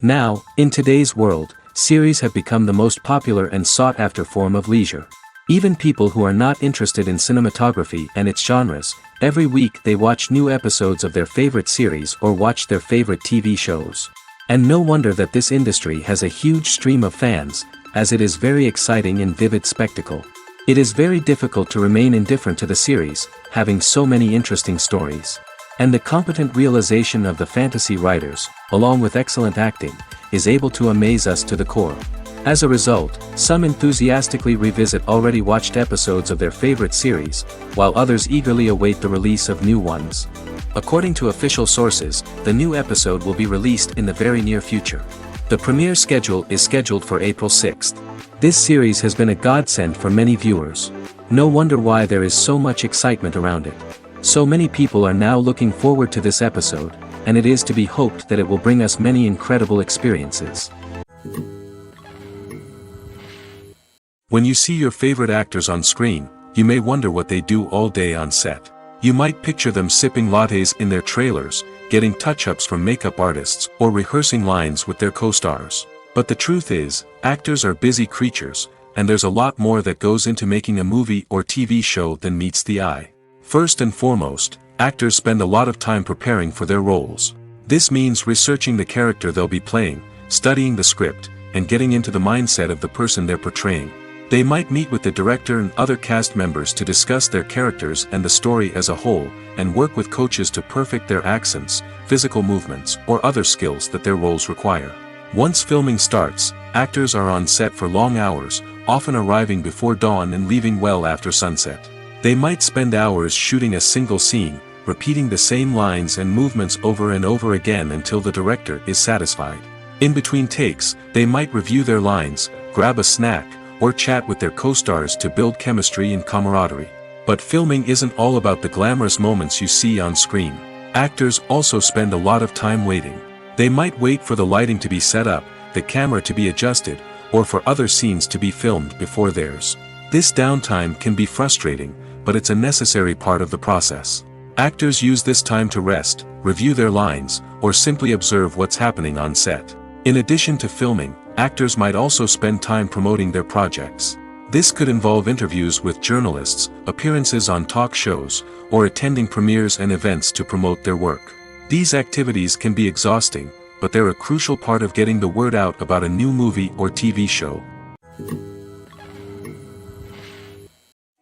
Now, in today's world, series have become the most popular and sought-after form of leisure. Even people who are not interested in cinematography and its genres, every week they watch new episodes of their favorite series or watch their favorite TV shows. And no wonder that this industry has a huge stream of fans, as it is very exciting and vivid spectacle. It is very difficult to remain indifferent to the series, having so many interesting stories. And the competent realization of the fantasy writers, along with excellent acting, is able to amaze us to the core. As a result, some enthusiastically revisit already watched episodes of their favorite series, while others eagerly await the release of new ones. According to official sources, the new episode will be released in the very near future. The premiere schedule is scheduled for April 6th. This series has been a godsend for many viewers. No wonder why there is so much excitement around it. So many people are now looking forward to this episode, and it is to be hoped that it will bring us many incredible experiences. When you see your favorite actors on screen, you may wonder what they do all day on set. You might picture them sipping lattes in their trailers, getting touch-ups from makeup artists, or rehearsing lines with their co-stars. But the truth is, actors are busy creatures, and there's a lot more that goes into making a movie or TV show than meets the eye. First and foremost, actors spend a lot of time preparing for their roles. This means researching the character they'll be playing, studying the script, and getting into the mindset of the person they're portraying. They might meet with the director and other cast members to discuss their characters and the story as a whole, and work with coaches to perfect their accents, physical movements, or other skills that their roles require. Once filming starts, actors are on set for long hours, often arriving before dawn and leaving well after sunset. They might spend hours shooting a single scene, repeating the same lines and movements over and over again until the director is satisfied. In between takes, they might review their lines, grab a snack, or chat with their co-stars to build chemistry and camaraderie. But filming isn't all about the glamorous moments you see on screen. Actors also spend a lot of time waiting. They might wait for the lighting to be set up, the camera to be adjusted, or for other scenes to be filmed before theirs. This downtime can be frustrating, but it's a necessary part of the process. Actors use this time to rest, review their lines, or simply observe what's happening on set. In addition to filming, actors might also spend time promoting their projects. This could involve interviews with journalists, appearances on talk shows, or attending premieres and events to promote their work. These activities can be exhausting, but they're a crucial part of getting the word out about a new movie or TV show.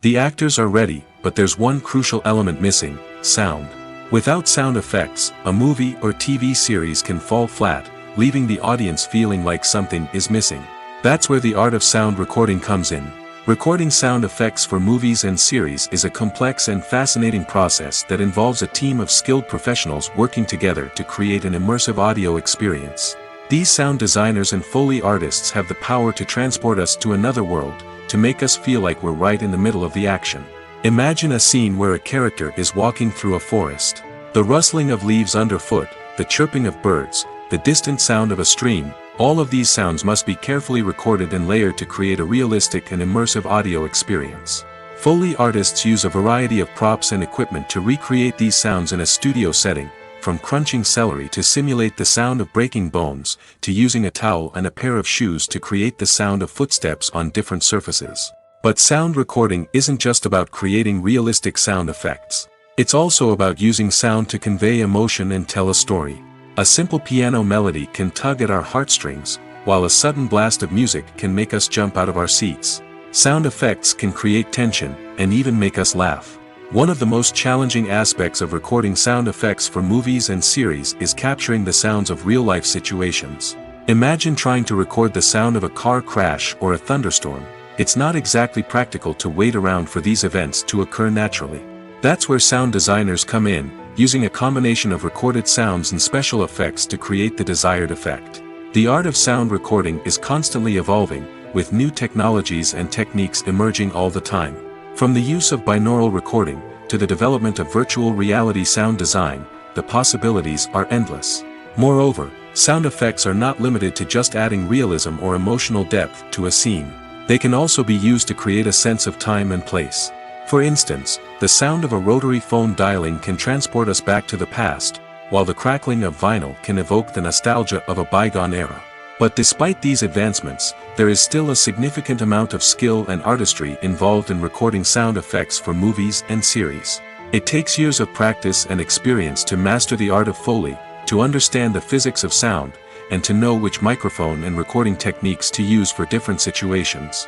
The actors are ready, but there's one crucial element missing: sound. Without sound effects, a movie or TV series can fall flat, leaving the audience feeling like something is missing. That's where the art of sound recording comes in. Recording sound effects for movies and series is a complex and fascinating process that involves a team of skilled professionals working together to create an immersive audio experience. These sound designers and Foley artists have the power to transport us to another world, to make us feel like we're right in the middle of the action. Imagine a scene where a character is walking through a forest. The rustling of leaves underfoot, the chirping of birds, the distant sound of a stream, all of these sounds must be carefully recorded and layered to create a realistic and immersive audio experience. Foley artists use a variety of props and equipment to recreate these sounds in a studio setting, from crunching celery to simulate the sound of breaking bones, to using a towel and a pair of shoes to create the sound of footsteps on different surfaces. But sound recording isn't just about creating realistic sound effects. It's also about using sound to convey emotion and tell a story. A simple piano melody can tug at our heartstrings, while a sudden blast of music can make us jump out of our seats. Sound effects can create tension, and even make us laugh. One of the most challenging aspects of recording sound effects for movies and series is capturing the sounds of real-life situations. Imagine trying to record the sound of a car crash or a thunderstorm. It's not exactly practical to wait around for these events to occur naturally. That's where sound designers come in, using a combination of recorded sounds and special effects to create the desired effect. The art of sound recording is constantly evolving, with new technologies and techniques emerging all the time. From the use of binaural recording, to the development of virtual reality sound design, the possibilities are endless. Moreover, sound effects are not limited to just adding realism or emotional depth to a scene. They can also be used to create a sense of time and place. For instance, the sound of a rotary phone dialing can transport us back to the past, while the crackling of vinyl can evoke the nostalgia of a bygone era. But despite these advancements, there is still a significant amount of skill and artistry involved in recording sound effects for movies and series. It takes years of practice and experience to master the art of Foley, to understand the physics of sound, and to know which microphone and recording techniques to use for different situations.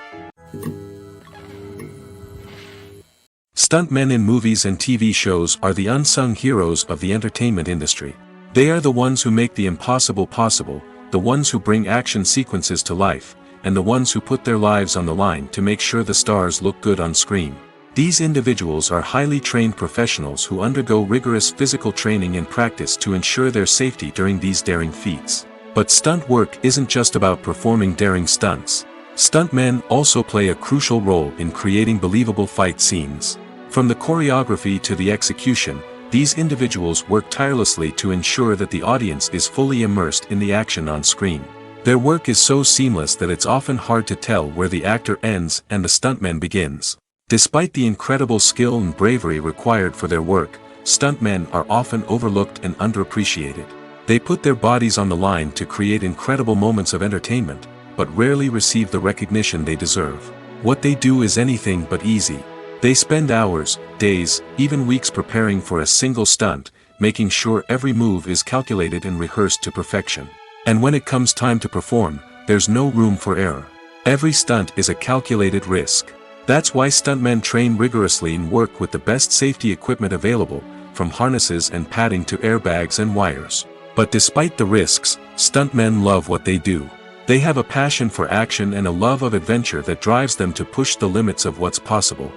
Stuntmen in movies and TV shows are the unsung heroes of the entertainment industry. They are the ones who make the impossible possible, the ones who bring action sequences to life, and the ones who put their lives on the line to make sure the stars look good on screen. These individuals are highly trained professionals who undergo rigorous physical training and practice to ensure their safety during these daring feats. But stunt work isn't just about performing daring stunts. Stuntmen also play a crucial role in creating believable fight scenes. From the choreography to the execution, these individuals work tirelessly to ensure that the audience is fully immersed in the action on screen. Their work is so seamless that it's often hard to tell where the actor ends and the stuntman begins. Despite the incredible skill and bravery required for their work, stuntmen are often overlooked and underappreciated. They put their bodies on the line to create incredible moments of entertainment, but rarely receive the recognition they deserve. What they do is anything but easy. They spend hours, days, even weeks preparing for a single stunt, making sure every move is calculated and rehearsed to perfection. And when it comes time to perform, there's no room for error. Every stunt is a calculated risk. That's why stuntmen train rigorously and work with the best safety equipment available, from harnesses and padding to airbags and wires. But despite the risks, stuntmen love what they do. They have a passion for action and a love of adventure that drives them to push the limits of what's possible.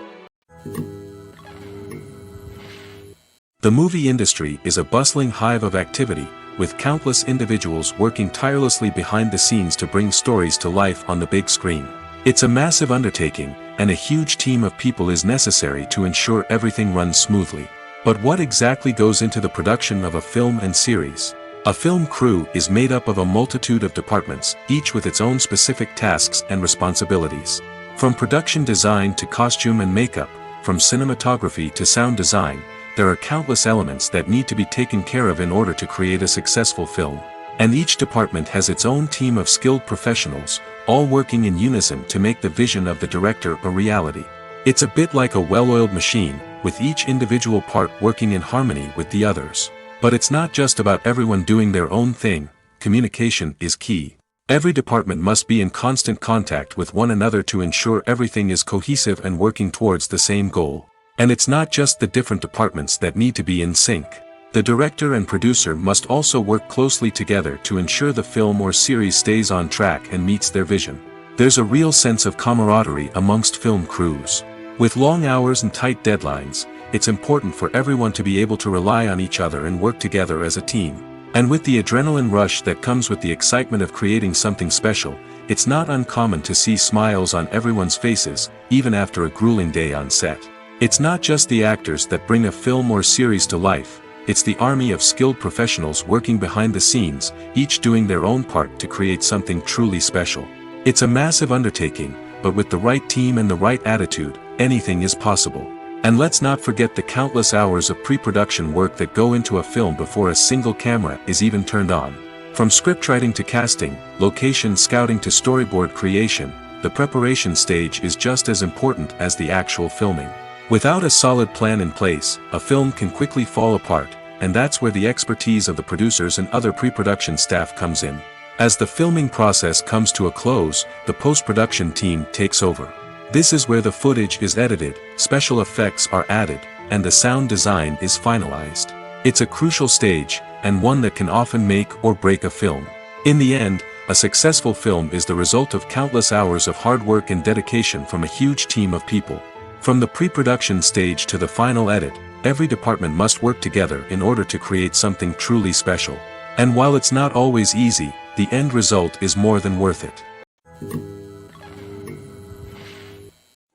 The movie industry is a bustling hive of activity, with countless individuals working tirelessly behind the scenes to bring stories to life on the big screen. It's a massive undertaking, and a huge team of people is necessary to ensure everything runs smoothly. But what exactly goes into the production of a film and series? A film crew is made up of a multitude of departments, each with its own specific tasks and responsibilities. From production design to costume and makeup, from cinematography to sound design, there are countless elements that need to be taken care of in order to create a successful film. And each department has its own team of skilled professionals, all working in unison to make the vision of the director a reality. It's a bit like a well-oiled machine, with each individual part working in harmony with the others. But it's not just about everyone doing their own thing. Communication is key. Every department must be in constant contact with one another to ensure everything is cohesive and working towards the same goal. And it's not just the different departments that need to be in sync. The director and producer must also work closely together to ensure the film or series stays on track and meets their vision. There's a real sense of camaraderie amongst film crews. With long hours and tight deadlines, it's important for everyone to be able to rely on each other and work together as a team. And with the adrenaline rush that comes with the excitement of creating something special, it's not uncommon to see smiles on everyone's faces, even after a grueling day on set. It's not just the actors that bring a film or series to life. It's the army of skilled professionals working behind the scenes, each doing their own part to create something truly special. It's a massive undertaking, but with the right team and the right attitude, anything is possible. And let's not forget the countless hours of pre-production work that go into a film before a single camera is even turned on. From scriptwriting to casting, location scouting to storyboard creation, the preparation stage is just as important as the actual filming. Without a solid plan in place, a film can quickly fall apart, and that's where the expertise of the producers and other pre-production staff comes in. As the filming process comes to a close, the post-production team takes over. This is where the footage is edited, special effects are added, and the sound design is finalized. It's a crucial stage, and one that can often make or break a film. In the end, a successful film is the result of countless hours of hard work and dedication from a huge team of people. From the pre-production stage to the final edit, every department must work together in order to create something truly special. And while it's not always easy, the end result is more than worth it.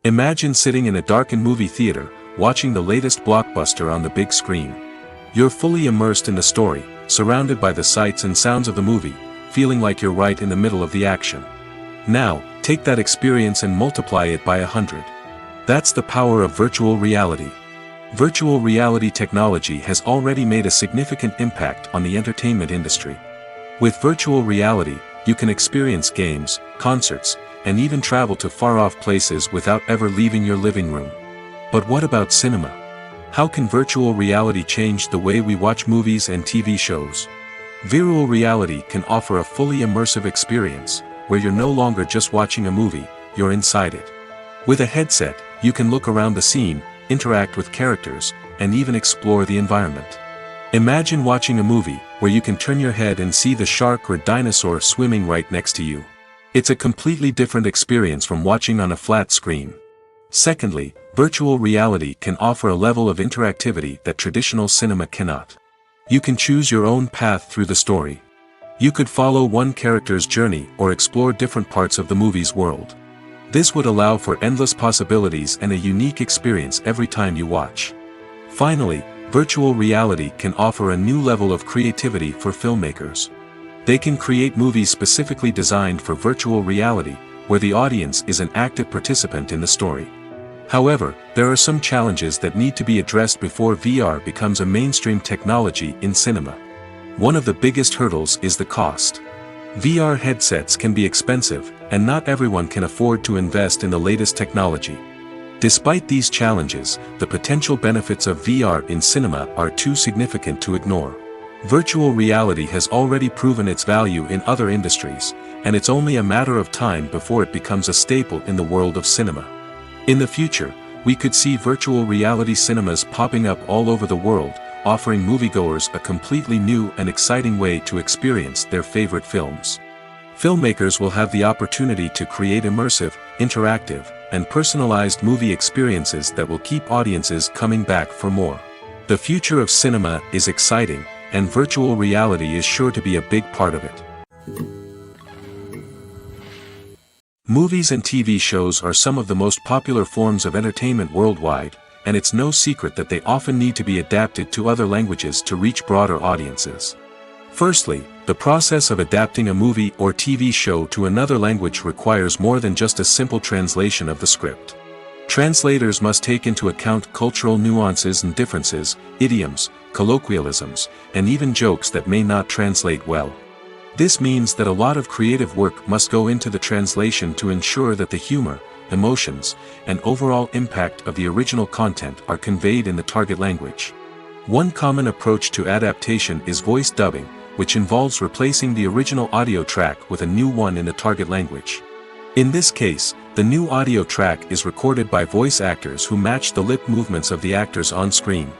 Imagine sitting in a darkened movie theater, watching the latest blockbuster on the big screen. You're fully immersed in the story, surrounded by the sights and sounds of the movie, feeling like you're right in the middle of the action. Now, take that experience and multiply it by 100. That's the power of virtual reality. Virtual reality technology has already made a significant impact on the entertainment industry. With virtual reality, you can experience games, concerts, and even travel to far-off places without ever leaving your living room. But what about cinema? How can virtual reality change the way we watch movies and TV shows? Virtual reality can offer a fully immersive experience, where you're no longer just watching a movie, you're inside it. With a headset, you can look around the scene, interact with characters, and even explore the environment. Imagine watching a movie, where you can turn your head and see the shark or dinosaur swimming right next to you. It's a completely different experience from watching on a flat screen. Secondly, virtual reality can offer a level of interactivity that traditional cinema cannot. You can choose your own path through the story. You could follow one character's journey or explore different parts of the movie's world. This would allow for endless possibilities and a unique experience every time you watch. Finally, virtual reality can offer a new level of creativity for filmmakers. They can create movies specifically designed for virtual reality, where the audience is an active participant in the story. However, there are some challenges that need to be addressed before VR becomes a mainstream technology in cinema. One of the biggest hurdles is the cost. VR headsets can be expensive, and not everyone can afford to invest in the latest technology. Despite these challenges, the potential benefits of VR in cinema are too significant to ignore. Virtual reality has already proven its value in other industries, and it's only a matter of time before it becomes a staple in the world of cinema. In the future, we could see virtual reality cinemas popping up all over the world, offering moviegoers a completely new and exciting way to experience their favorite films. Filmmakers will have the opportunity to create immersive, interactive, and personalized movie experiences that will keep audiences coming back for more. The future of cinema is exciting, and virtual reality is sure to be a big part of it. Movies and TV shows are some of the most popular forms of entertainment worldwide, and it's no secret that they often need to be adapted to other languages to reach broader audiences. Firstly, the process of adapting a movie or TV show to another language requires more than just a simple translation of the script. Translators must take into account cultural nuances and differences, idioms, colloquialisms, and even jokes that may not translate well. This means that a lot of creative work must go into the translation to ensure that the humor, emotions, and overall impact of the original content are conveyed in the target language. One common approach to adaptation is voice dubbing, which involves replacing the original audio track with a new one in the target language. In this case, the new audio track is recorded by voice actors who match the lip movements of the actors on screen.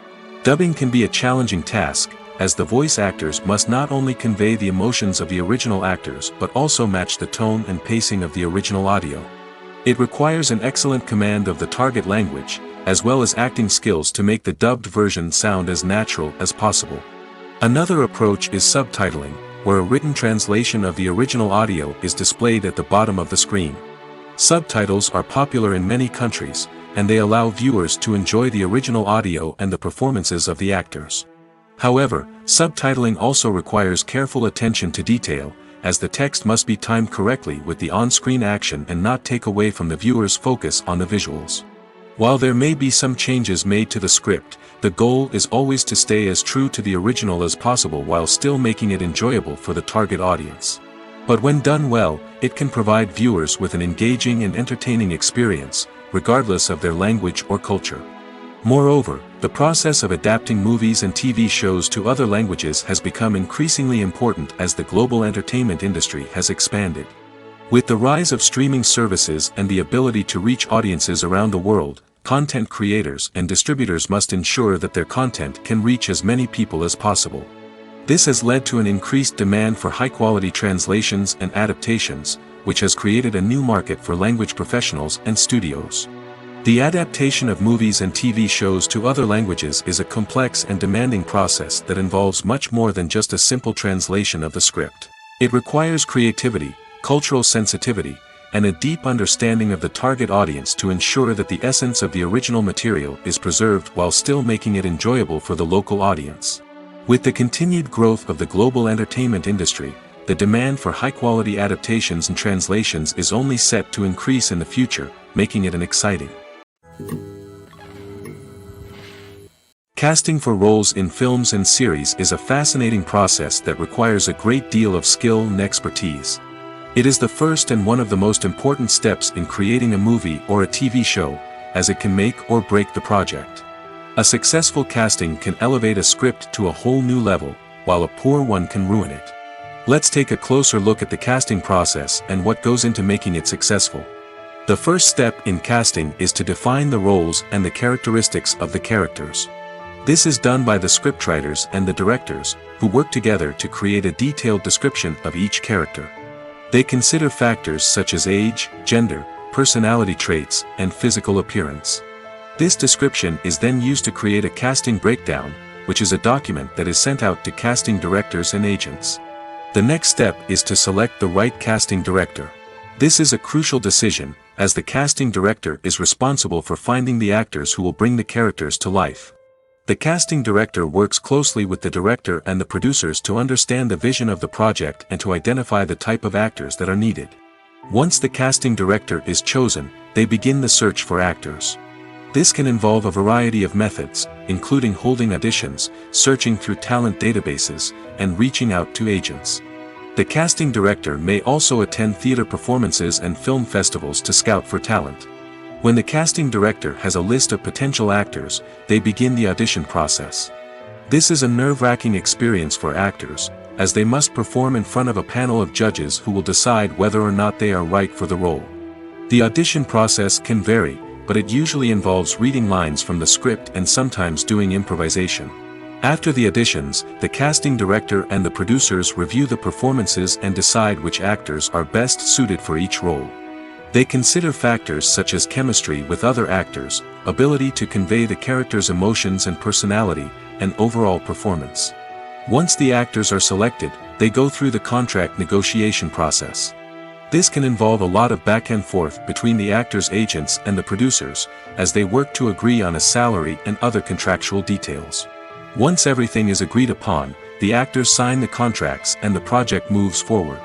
Dubbing can be a challenging task, as the voice actors must not only convey the emotions of the original actors but also match the tone and pacing of the original audio. It requires an excellent command of the target language, as well as acting skills to make the dubbed version sound as natural as possible. Another approach is subtitling, where a written translation of the original audio is displayed at the bottom of the screen. Subtitles are popular in many countries, and they allow viewers to enjoy the original audio and the performances of the actors. However, subtitling also requires careful attention to detail, as the text must be timed correctly with the on-screen action and not take away from the viewer's focus on the visuals. While there may be some changes made to the script, the goal is always to stay as true to the original as possible while still making it enjoyable for the target audience. But when done well, it can provide viewers with an engaging and entertaining experience, regardless of their language or culture. Moreover, the process of adapting movies and TV shows to other languages has become increasingly important as the global entertainment industry has expanded. With the rise of streaming services and the ability to reach audiences around the world, content creators and distributors must ensure that their content can reach as many people as possible. This has led to an increased demand for high-quality translations and adaptations, which has created a new market for language professionals and studios. The adaptation of movies and TV shows to other languages is a complex and demanding process that involves much more than just a simple translation of the script. It requires creativity, cultural sensitivity, and a deep understanding of the target audience to ensure that the essence of the original material is preserved while still making it enjoyable for the local audience. With the continued growth of the global entertainment industry, the demand for high-quality adaptations and translations is only set to increase in the future, making it an exciting Casting for roles in films and series is a fascinating process that requires a great deal of skill and expertise. It is the first and one of the most important steps in creating a movie or a TV show, as it can make or break the project. A successful casting can elevate a script to a whole new level, while a poor one can ruin it. Let's take a closer look at the casting process and what goes into making it successful. The first step in casting is to define the roles and the characteristics of the characters. This is done by the scriptwriters and the directors, who work together to create a detailed description of each character. They consider factors such as age, gender, personality traits, and physical appearance. This description is then used to create a casting breakdown, which is a document that is sent out to casting directors and agents. The next step is to select the right casting director. This is a crucial decision, as the casting director is responsible for finding the actors who will bring the characters to life. The casting director works closely with the director and the producers to understand the vision of the project and to identify the type of actors that are needed. Once the casting director is chosen, they begin the search for actors. This can involve a variety of methods, including holding auditions, searching through talent databases, and reaching out to agents. The casting director may also attend theater performances and film festivals to scout for talent. When the casting director has a list of potential actors, they begin the audition process. This is a nerve-wracking experience for actors, as they must perform in front of a panel of judges who will decide whether or not they are right for the role. The audition process can vary, but it usually involves reading lines from the script and sometimes doing improvisation. After the auditions, the casting director and the producers review the performances and decide which actors are best suited for each role. They consider factors such as chemistry with other actors, ability to convey the character's emotions and personality, and overall performance. Once the actors are selected, they go through the contract negotiation process. This can involve a lot of back and forth between the actors' agents and the producers, as they work to agree on a salary and other contractual details. Once everything is agreed upon, the actors sign the contracts and the project moves forward.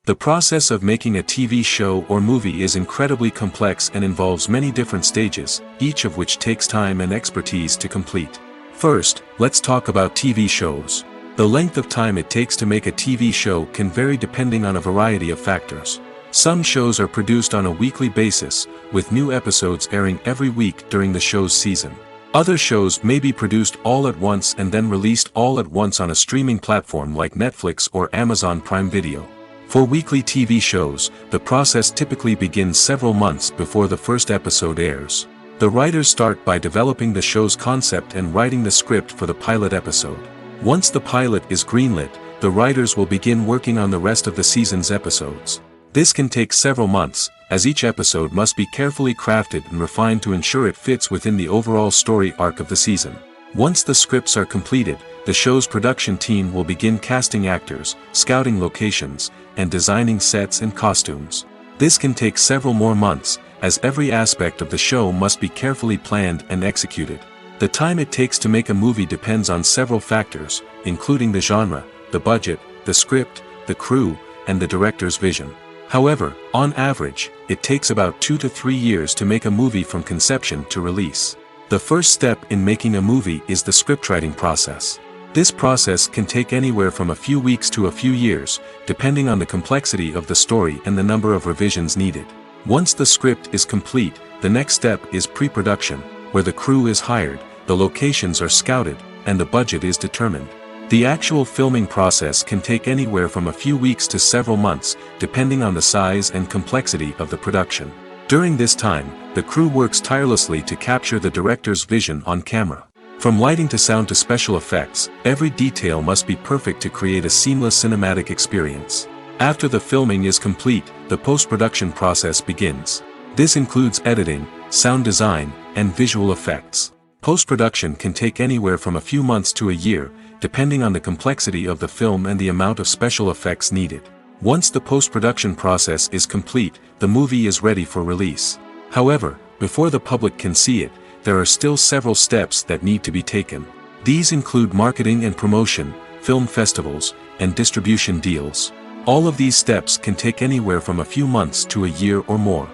The process of making a TV show or movie is incredibly complex and involves many different stages, each of which takes time and expertise to complete. First, let's talk about TV shows. The length of time it takes to make a TV show can vary depending on a variety of factors. Some shows are produced on a weekly basis, with new episodes airing every week during the show's season. Other shows may be produced all at once and then released all at once on a streaming platform like Netflix or Amazon Prime Video. For weekly TV shows, the process typically begins several months before the first episode airs. The writers start by developing the show's concept and writing the script for the pilot episode. Once the pilot is greenlit, the writers will begin working on the rest of the season's episodes. This can take several months, as each episode must be carefully crafted and refined to ensure it fits within the overall story arc of the season. Once the scripts are completed, the show's production team will begin casting actors, scouting locations, and designing sets and costumes. This can take several more months, as every aspect of the show must be carefully planned and executed. The time it takes to make a movie depends on several factors, including the genre, the budget, the script, the crew, and the director's vision. However, on average, it takes about 2 to 3 years to make a movie from conception to release. The first step in making a movie is the scriptwriting process. This process can take anywhere from a few weeks to a few years, depending on the complexity of the story and the number of revisions needed. Once the script is complete, the next step is pre-production, where the crew is hired, the locations are scouted, and the budget is determined. The actual filming process can take anywhere from a few weeks to several months, depending on the size and complexity of the production. During this time, the crew works tirelessly to capture the director's vision on camera. From lighting to sound to special effects, every detail must be perfect to create a seamless cinematic experience. After the filming is complete, the post-production process begins. This includes editing, sound design, and visual effects. Post-production can take anywhere from a few months to a year, depending on the complexity of the film and the amount of special effects needed. Once the post-production process is complete, the movie is ready for release. However, before the public can see it, there are still several steps that need to be taken. These include marketing and promotion, film festivals, and distribution deals. All of these steps can take anywhere from a few months to a year or more.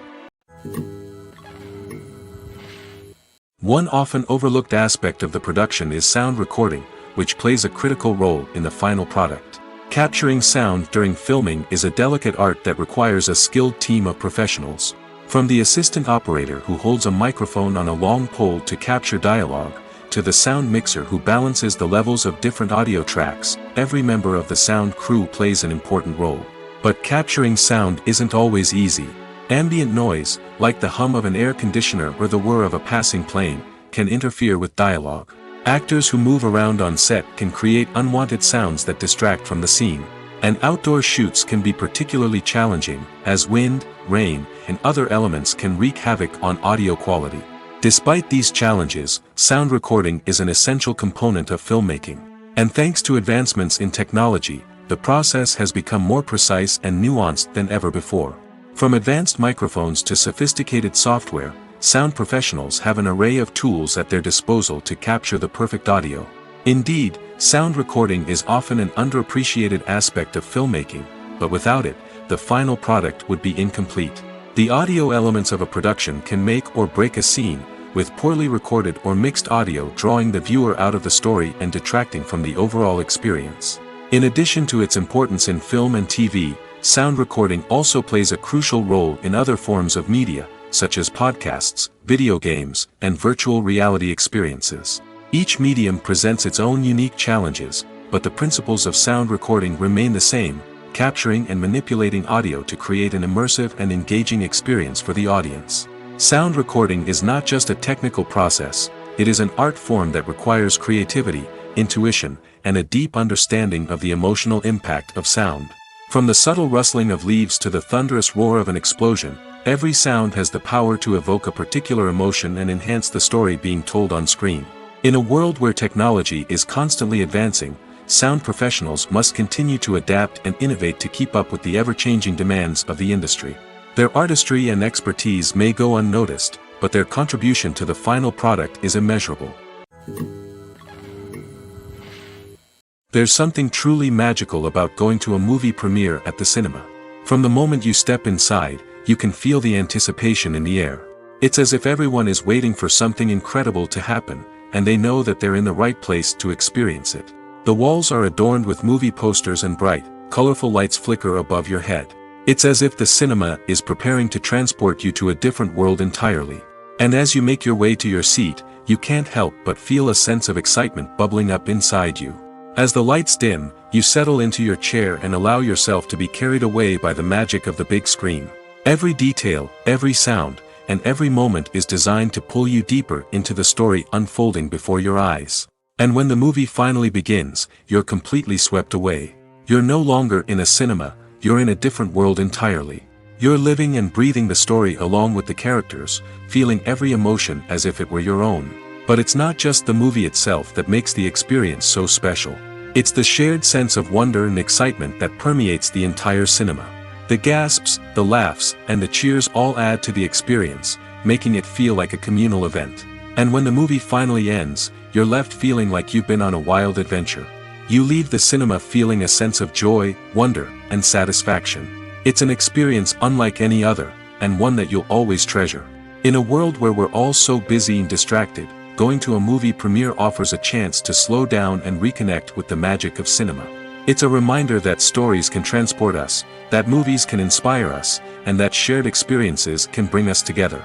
One often overlooked aspect of the production is sound recording, which plays a critical role in the final product. Capturing sound during filming is a delicate art that requires a skilled team of professionals. From the assistant operator who holds a microphone on a long pole to capture dialogue, to the sound mixer who balances the levels of different audio tracks, every member of the sound crew plays an important role. But capturing sound isn't always easy. Ambient noise, like the hum of an air conditioner or the whir of a passing plane, can interfere with dialogue. Actors who move around on set can create unwanted sounds that distract from the scene. And outdoor shoots can be particularly challenging, as wind, rain, and other elements can wreak havoc on audio quality. Despite these challenges, sound recording is an essential component of filmmaking. And thanks to advancements in technology, the process has become more precise and nuanced than ever before. From advanced microphones to sophisticated software, sound professionals have an array of tools at their disposal to capture the perfect audio. Indeed, sound recording is often an underappreciated aspect of filmmaking, but without it, the final product would be incomplete. The audio elements of a production can make or break a scene, with poorly recorded or mixed audio drawing the viewer out of the story and detracting from the overall experience. In addition to its importance in film and TV, sound recording also plays a crucial role in other forms of media, such as podcasts, video games, and virtual reality experiences. Each medium presents its own unique challenges, but the principles of sound recording remain the same: capturing and manipulating audio to create an immersive and engaging experience for the audience. Sound recording is not just a technical process, it is an art form that requires creativity, intuition, and a deep understanding of the emotional impact of sound. From the subtle rustling of leaves to the thunderous roar of an explosion, every sound has the power to evoke a particular emotion and enhance the story being told on screen. In a world where technology is constantly advancing, sound professionals must continue to adapt and innovate to keep up with the ever-changing demands of the industry. Their artistry and expertise may go unnoticed, but their contribution to the final product is immeasurable. There's something truly magical about going to a movie premiere at the cinema. From the moment you step inside, you can feel the anticipation in the air. It's as if everyone is waiting for something incredible to happen, and they know that they're in the right place to experience it. The walls are adorned with movie posters and bright, colorful lights flicker above your head. It's as if the cinema is preparing to transport you to a different world entirely. And as you make your way to your seat, you can't help but feel a sense of excitement bubbling up inside you. As the lights dim, you settle into your chair and allow yourself to be carried away by the magic of the big screen. Every detail, every sound, and every moment is designed to pull you deeper into the story unfolding before your eyes. And when the movie finally begins, you're completely swept away. You're no longer in a cinema, you're in a different world entirely. You're living and breathing the story along with the characters, feeling every emotion as if it were your own. But it's not just the movie itself that makes the experience so special. It's the shared sense of wonder and excitement that permeates the entire cinema. The gasps, the laughs, and the cheers all add to the experience, making it feel like a communal event. And when the movie finally ends, you're left feeling like you've been on a wild adventure. You leave the cinema feeling a sense of joy, wonder, and satisfaction. It's an experience unlike any other, and one that you'll always treasure. In a world where we're all so busy and distracted, going to a movie premiere offers a chance to slow down and reconnect with the magic of cinema. It's a reminder that stories can transport us, that movies can inspire us, and that shared experiences can bring us together.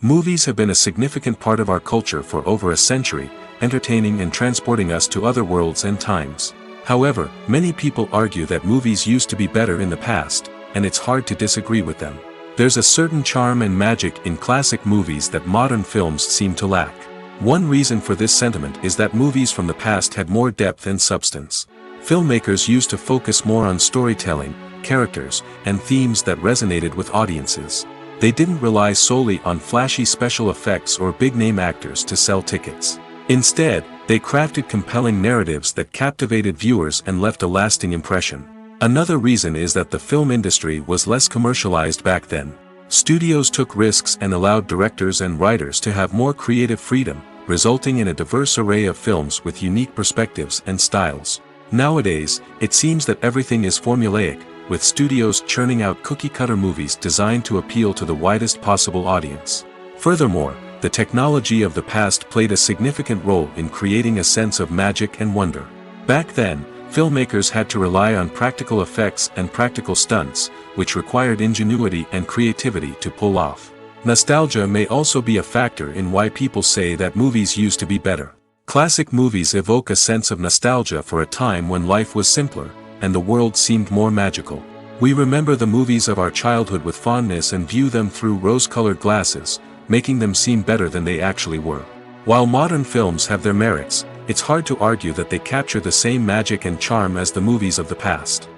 Movies have been a significant part of our culture for over a century, entertaining and transporting us to other worlds and times. However, many people argue that movies used to be better in the past, and it's hard to disagree with them. There's a certain charm and magic in classic movies that modern films seem to lack. One reason for this sentiment is that movies from the past had more depth and substance. Filmmakers used to focus more on storytelling, characters, and themes that resonated with audiences. They didn't rely solely on flashy special effects or big-name actors to sell tickets. Instead, they crafted compelling narratives that captivated viewers and left a lasting impression. Another reason is that the film industry was less commercialized back then. Studios took risks and allowed directors and writers to have more creative freedom, resulting in a diverse array of films with unique perspectives and styles. Nowadays, it seems that everything is formulaic, with studios churning out cookie-cutter movies designed to appeal to the widest possible audience. Furthermore, the technology of the past played a significant role in creating a sense of magic and wonder. Back then, filmmakers had to rely on practical effects and practical stunts, which required ingenuity and creativity to pull off. Nostalgia may also be a factor in why people say that movies used to be better. Classic movies evoke a sense of nostalgia for a time when life was simpler, and the world seemed more magical. We remember the movies of our childhood with fondness and view them through rose-colored glasses, making them seem better than they actually were. While modern films have their merits, it's hard to argue that they capture the same magic and charm as the movies of the past.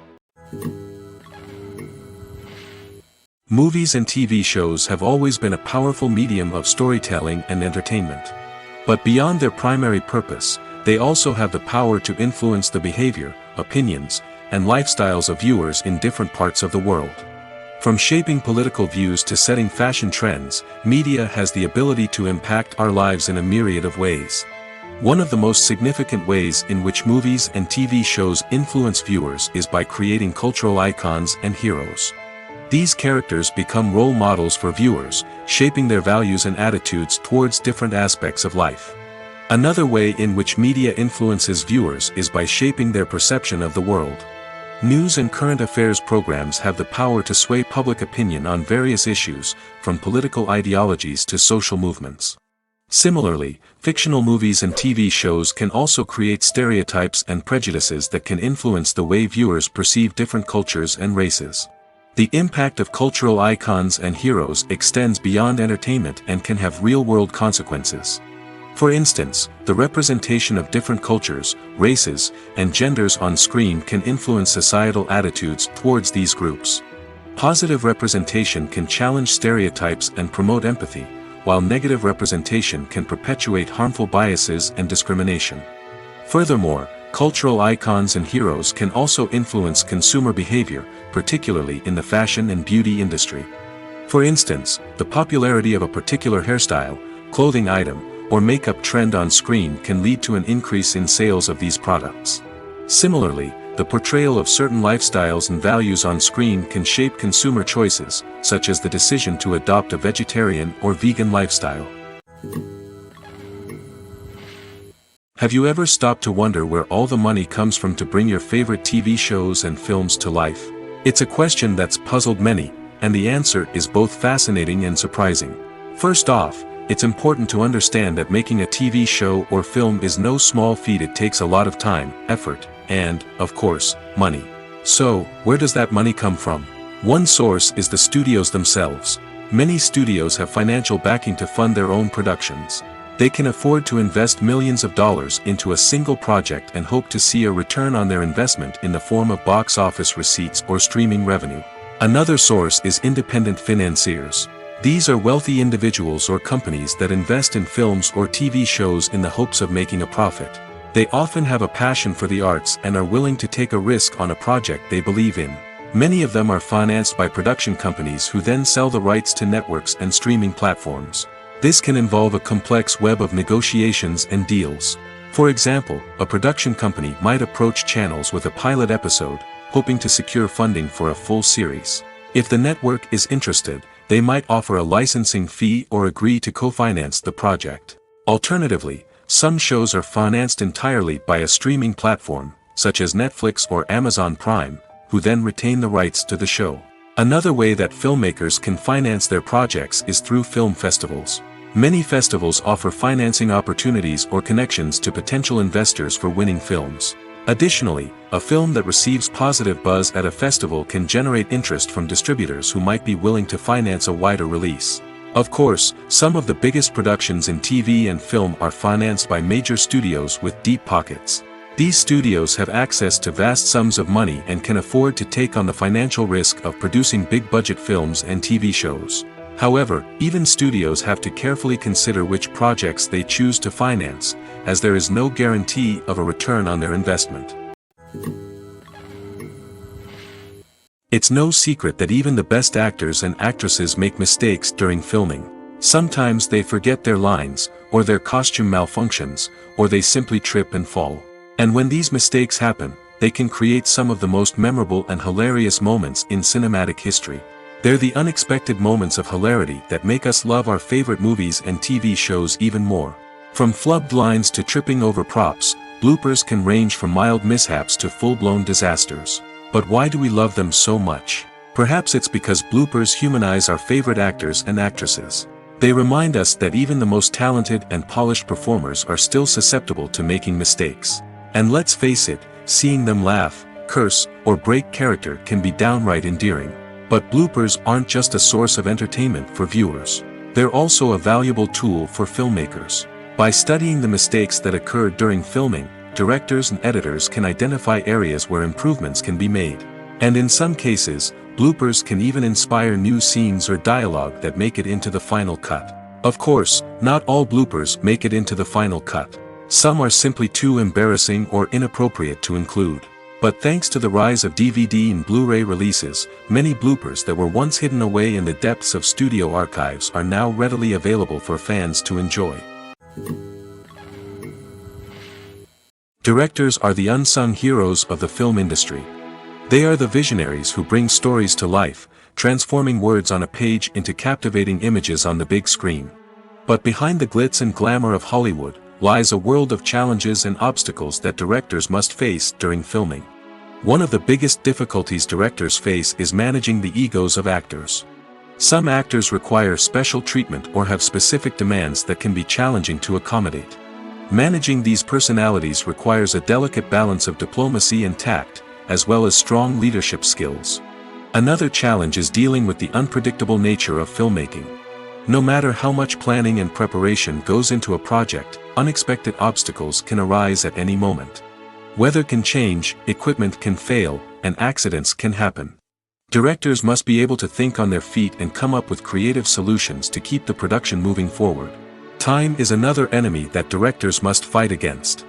Movies and TV shows have always been a powerful medium of storytelling and entertainment. But beyond their primary purpose, they also have the power to influence the behavior, opinions, and lifestyles of viewers in different parts of the world. From shaping political views to setting fashion trends, media has the ability to impact our lives in a myriad of ways. One of the most significant ways in which movies and TV shows influence viewers is by creating cultural icons and heroes. These characters become role models for viewers, shaping their values and attitudes towards different aspects of life. Another way in which media influences viewers is by shaping their perception of the world. News and current affairs programs have the power to sway public opinion on various issues, from political ideologies to social movements. Similarly, fictional movies and TV shows can also create stereotypes and prejudices that can influence the way viewers perceive different cultures and races. The impact of cultural icons and heroes extends beyond entertainment and can have real-world consequences. For instance, the representation of different cultures, races, and genders on screen can influence societal attitudes towards these groups. Positive representation can challenge stereotypes and promote empathy, while negative representation can perpetuate harmful biases and discrimination. Furthermore, cultural icons and heroes can also influence consumer behavior, particularly in the fashion and beauty industry. For instance, the popularity of a particular hairstyle, clothing item, or makeup trend on screen can lead to an increase in sales of these products. Similarly, the portrayal of certain lifestyles and values on screen can shape consumer choices, such as the decision to adopt a vegetarian or vegan lifestyle. Have you ever stopped to wonder where all the money comes from to bring your favorite TV shows and films to life? It's a question that's puzzled many, and the answer is both fascinating and surprising. First off, it's important to understand that making a TV show or film is no small feat. It takes a lot of time, effort, and, of course, money. So, where does that money come from? One source is the studios themselves. Many studios have financial backing to fund their own productions. They can afford to invest millions of dollars into a single project and hope to see a return on their investment in the form of box office receipts or streaming revenue. Another source is independent financiers. These are wealthy individuals or companies that invest in films or TV shows in the hopes of making a profit. They often have a passion for the arts and are willing to take a risk on a project they believe in. Many of them are financed by production companies who then sell the rights to networks and streaming platforms. This can involve a complex web of negotiations and deals. For example, a production company might approach channels with a pilot episode, hoping to secure funding for a full series. If the network is interested, they might offer a licensing fee or agree to co-finance the project. Alternatively, some shows are financed entirely by a streaming platform, such as Netflix or Amazon Prime, who then retain the rights to the show. Another way that filmmakers can finance their projects is through film festivals. Many festivals offer financing opportunities or connections to potential investors for winning films. Additionally, a film that receives positive buzz at a festival can generate interest from distributors who might be willing to finance a wider release. Of course, some of the biggest productions in TV and film are financed by major studios with deep pockets. These studios have access to vast sums of money and can afford to take on the financial risk of producing big-budget films and TV shows. However, even studios have to carefully consider which projects they choose to finance, as there is no guarantee of a return on their investment. It's no secret that even the best actors and actresses make mistakes during filming. Sometimes they forget their lines, or their costume malfunctions, or they simply trip and fall. And when these mistakes happen, they can create some of the most memorable and hilarious moments in cinematic history. They're the unexpected moments of hilarity that make us love our favorite movies and TV shows even more. From flubbed lines to tripping over props, bloopers can range from mild mishaps to full-blown disasters. But why do we love them so much? Perhaps it's because bloopers humanize our favorite actors and actresses. They remind us that even the most talented and polished performers are still susceptible to making mistakes. And let's face it, seeing them laugh, curse, or break character can be downright endearing. But bloopers aren't just a source of entertainment for viewers. They're also a valuable tool for filmmakers. By studying the mistakes that occurred during filming, directors and editors can identify areas where improvements can be made. And in some cases, bloopers can even inspire new scenes or dialogue that make it into the final cut. Of course, not all bloopers make it into the final cut. Some are simply too embarrassing or inappropriate to include. But thanks to the rise of DVD and Blu-ray releases, many bloopers that were once hidden away in the depths of studio archives are now readily available for fans to enjoy. Directors are the unsung heroes of the film industry. They are the visionaries who bring stories to life, transforming words on a page into captivating images on the big screen. But behind the glitz and glamour of Hollywood lies a world of challenges and obstacles that directors must face during filming. One of the biggest difficulties directors face is managing the egos of actors. Some actors require special treatment or have specific demands that can be challenging to accommodate. Managing these personalities requires a delicate balance of diplomacy and tact, as well as strong leadership skills. Another challenge is dealing with the unpredictable nature of filmmaking. No matter how much planning and preparation goes into a project, unexpected obstacles can arise at any moment. Weather can change, equipment can fail, and accidents can happen. Directors must be able to think on their feet and come up with creative solutions to keep the production moving forward. Time is another enemy that directors must fight against.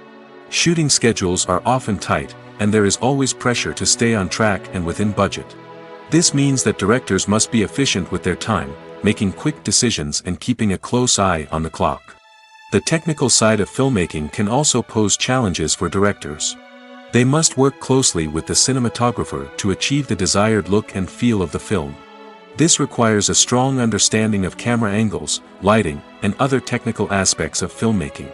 Shooting schedules are often tight, and there is always pressure to stay on track and within budget. This means that directors must be efficient with their time, making quick decisions and keeping a close eye on the clock. The technical side of filmmaking can also pose challenges for directors. They must work closely with the cinematographer to achieve the desired look and feel of the film. This requires a strong understanding of camera angles, lighting, and other technical aspects of filmmaking.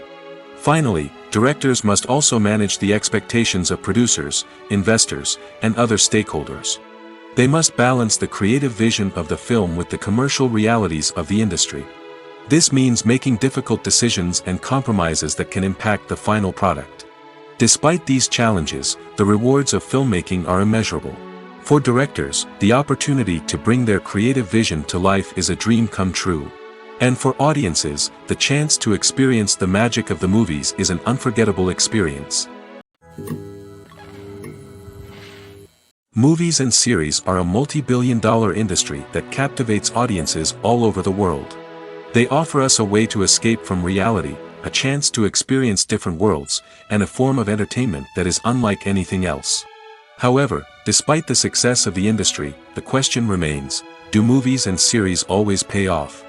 Finally, directors must also manage the expectations of producers, investors, and other stakeholders. They must balance the creative vision of the film with the commercial realities of the industry. This means making difficult decisions and compromises that can impact the final product. Despite these challenges, the rewards of filmmaking are immeasurable. For directors, the opportunity to bring their creative vision to life is a dream come true. And for audiences, the chance to experience the magic of the movies is an unforgettable experience. Movies and series are a multi-billion-dollar industry that captivates audiences all over the world. They offer us a way to escape from reality, a chance to experience different worlds, and a form of entertainment that is unlike anything else. However, despite the success of the industry, the question remains, do movies and series always pay off?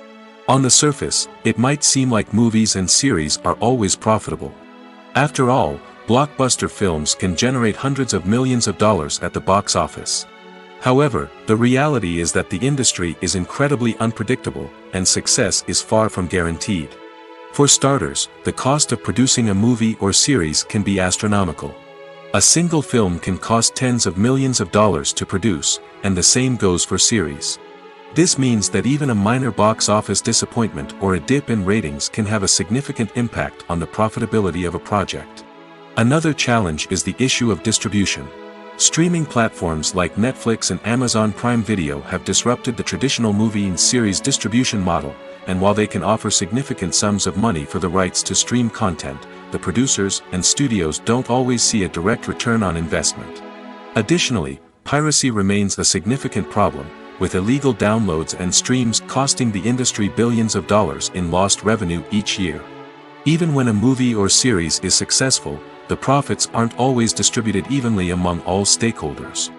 On the surface, it might seem like movies and series are always profitable. After all, blockbuster films can generate hundreds of millions of dollars at the box office. However, the reality is that the industry is incredibly unpredictable, and success is far from guaranteed. For starters, the cost of producing a movie or series can be astronomical. A single film can cost tens of millions of dollars to produce, and the same goes for series. This means that even a minor box office disappointment or a dip in ratings can have a significant impact on the profitability of a project. Another challenge is the issue of distribution. Streaming platforms like Netflix and Amazon Prime Video have disrupted the traditional movie and series distribution model, and while they can offer significant sums of money for the rights to stream content, the producers and studios don't always see a direct return on investment. Additionally, piracy remains a significant problem, with illegal downloads and streams costing the industry billions of dollars in lost revenue each year. Even when a movie or series is successful, the profits aren't always distributed evenly among all stakeholders.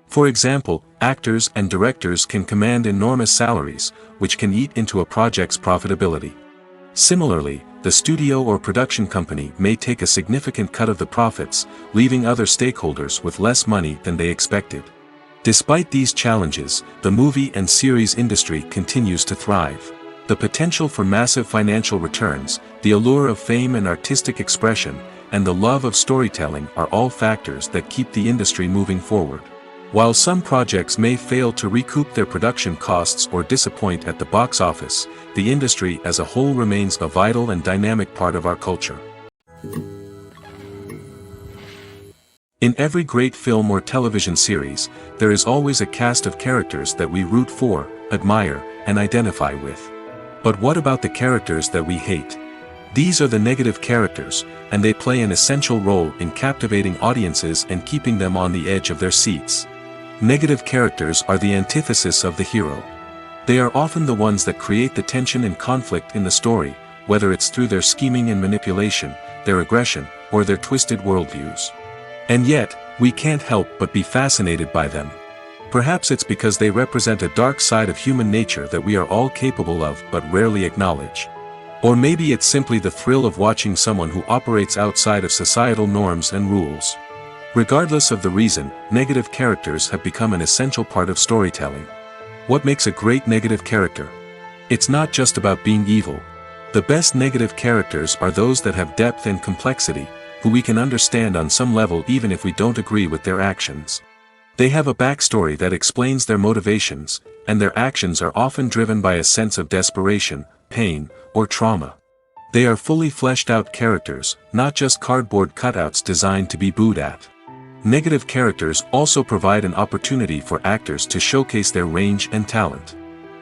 For example, actors and directors can command enormous salaries, which can eat into a project's profitability. Similarly, the studio or production company may take a significant cut of the profits, leaving other stakeholders with less money than they expected. Despite these challenges, the movie and series industry continues to thrive. The potential for massive financial returns, the allure of fame and artistic expression, and the love of storytelling are all factors that keep the industry moving forward. While some projects may fail to recoup their production costs or disappoint at the box office, the industry as a whole remains a vital and dynamic part of our culture. In every great film or television series, there is always a cast of characters that we root for, admire, and identify with. But what about the characters that we hate? These are the negative characters, and they play an essential role in captivating audiences and keeping them on the edge of their seats. Negative characters are the antithesis of the hero. They are often the ones that create the tension and conflict in the story, whether it's through their scheming and manipulation, their aggression, or their twisted worldviews. And yet, we can't help but be fascinated by them. Perhaps it's because they represent a dark side of human nature that we are all capable of but rarely acknowledge. Or maybe it's simply the thrill of watching someone who operates outside of societal norms and rules. Regardless of the reason, negative characters have become an essential part of storytelling. What makes a great negative character? It's not just about being evil. The best negative characters are those that have depth and complexity, who we can understand on some level even if we don't agree with their actions. They have a backstory that explains their motivations, and their actions are often driven by a sense of desperation, pain, or trauma. They are fully fleshed out characters, not just cardboard cutouts designed to be booed at. Negative characters also provide an opportunity for actors to showcase their range and talent.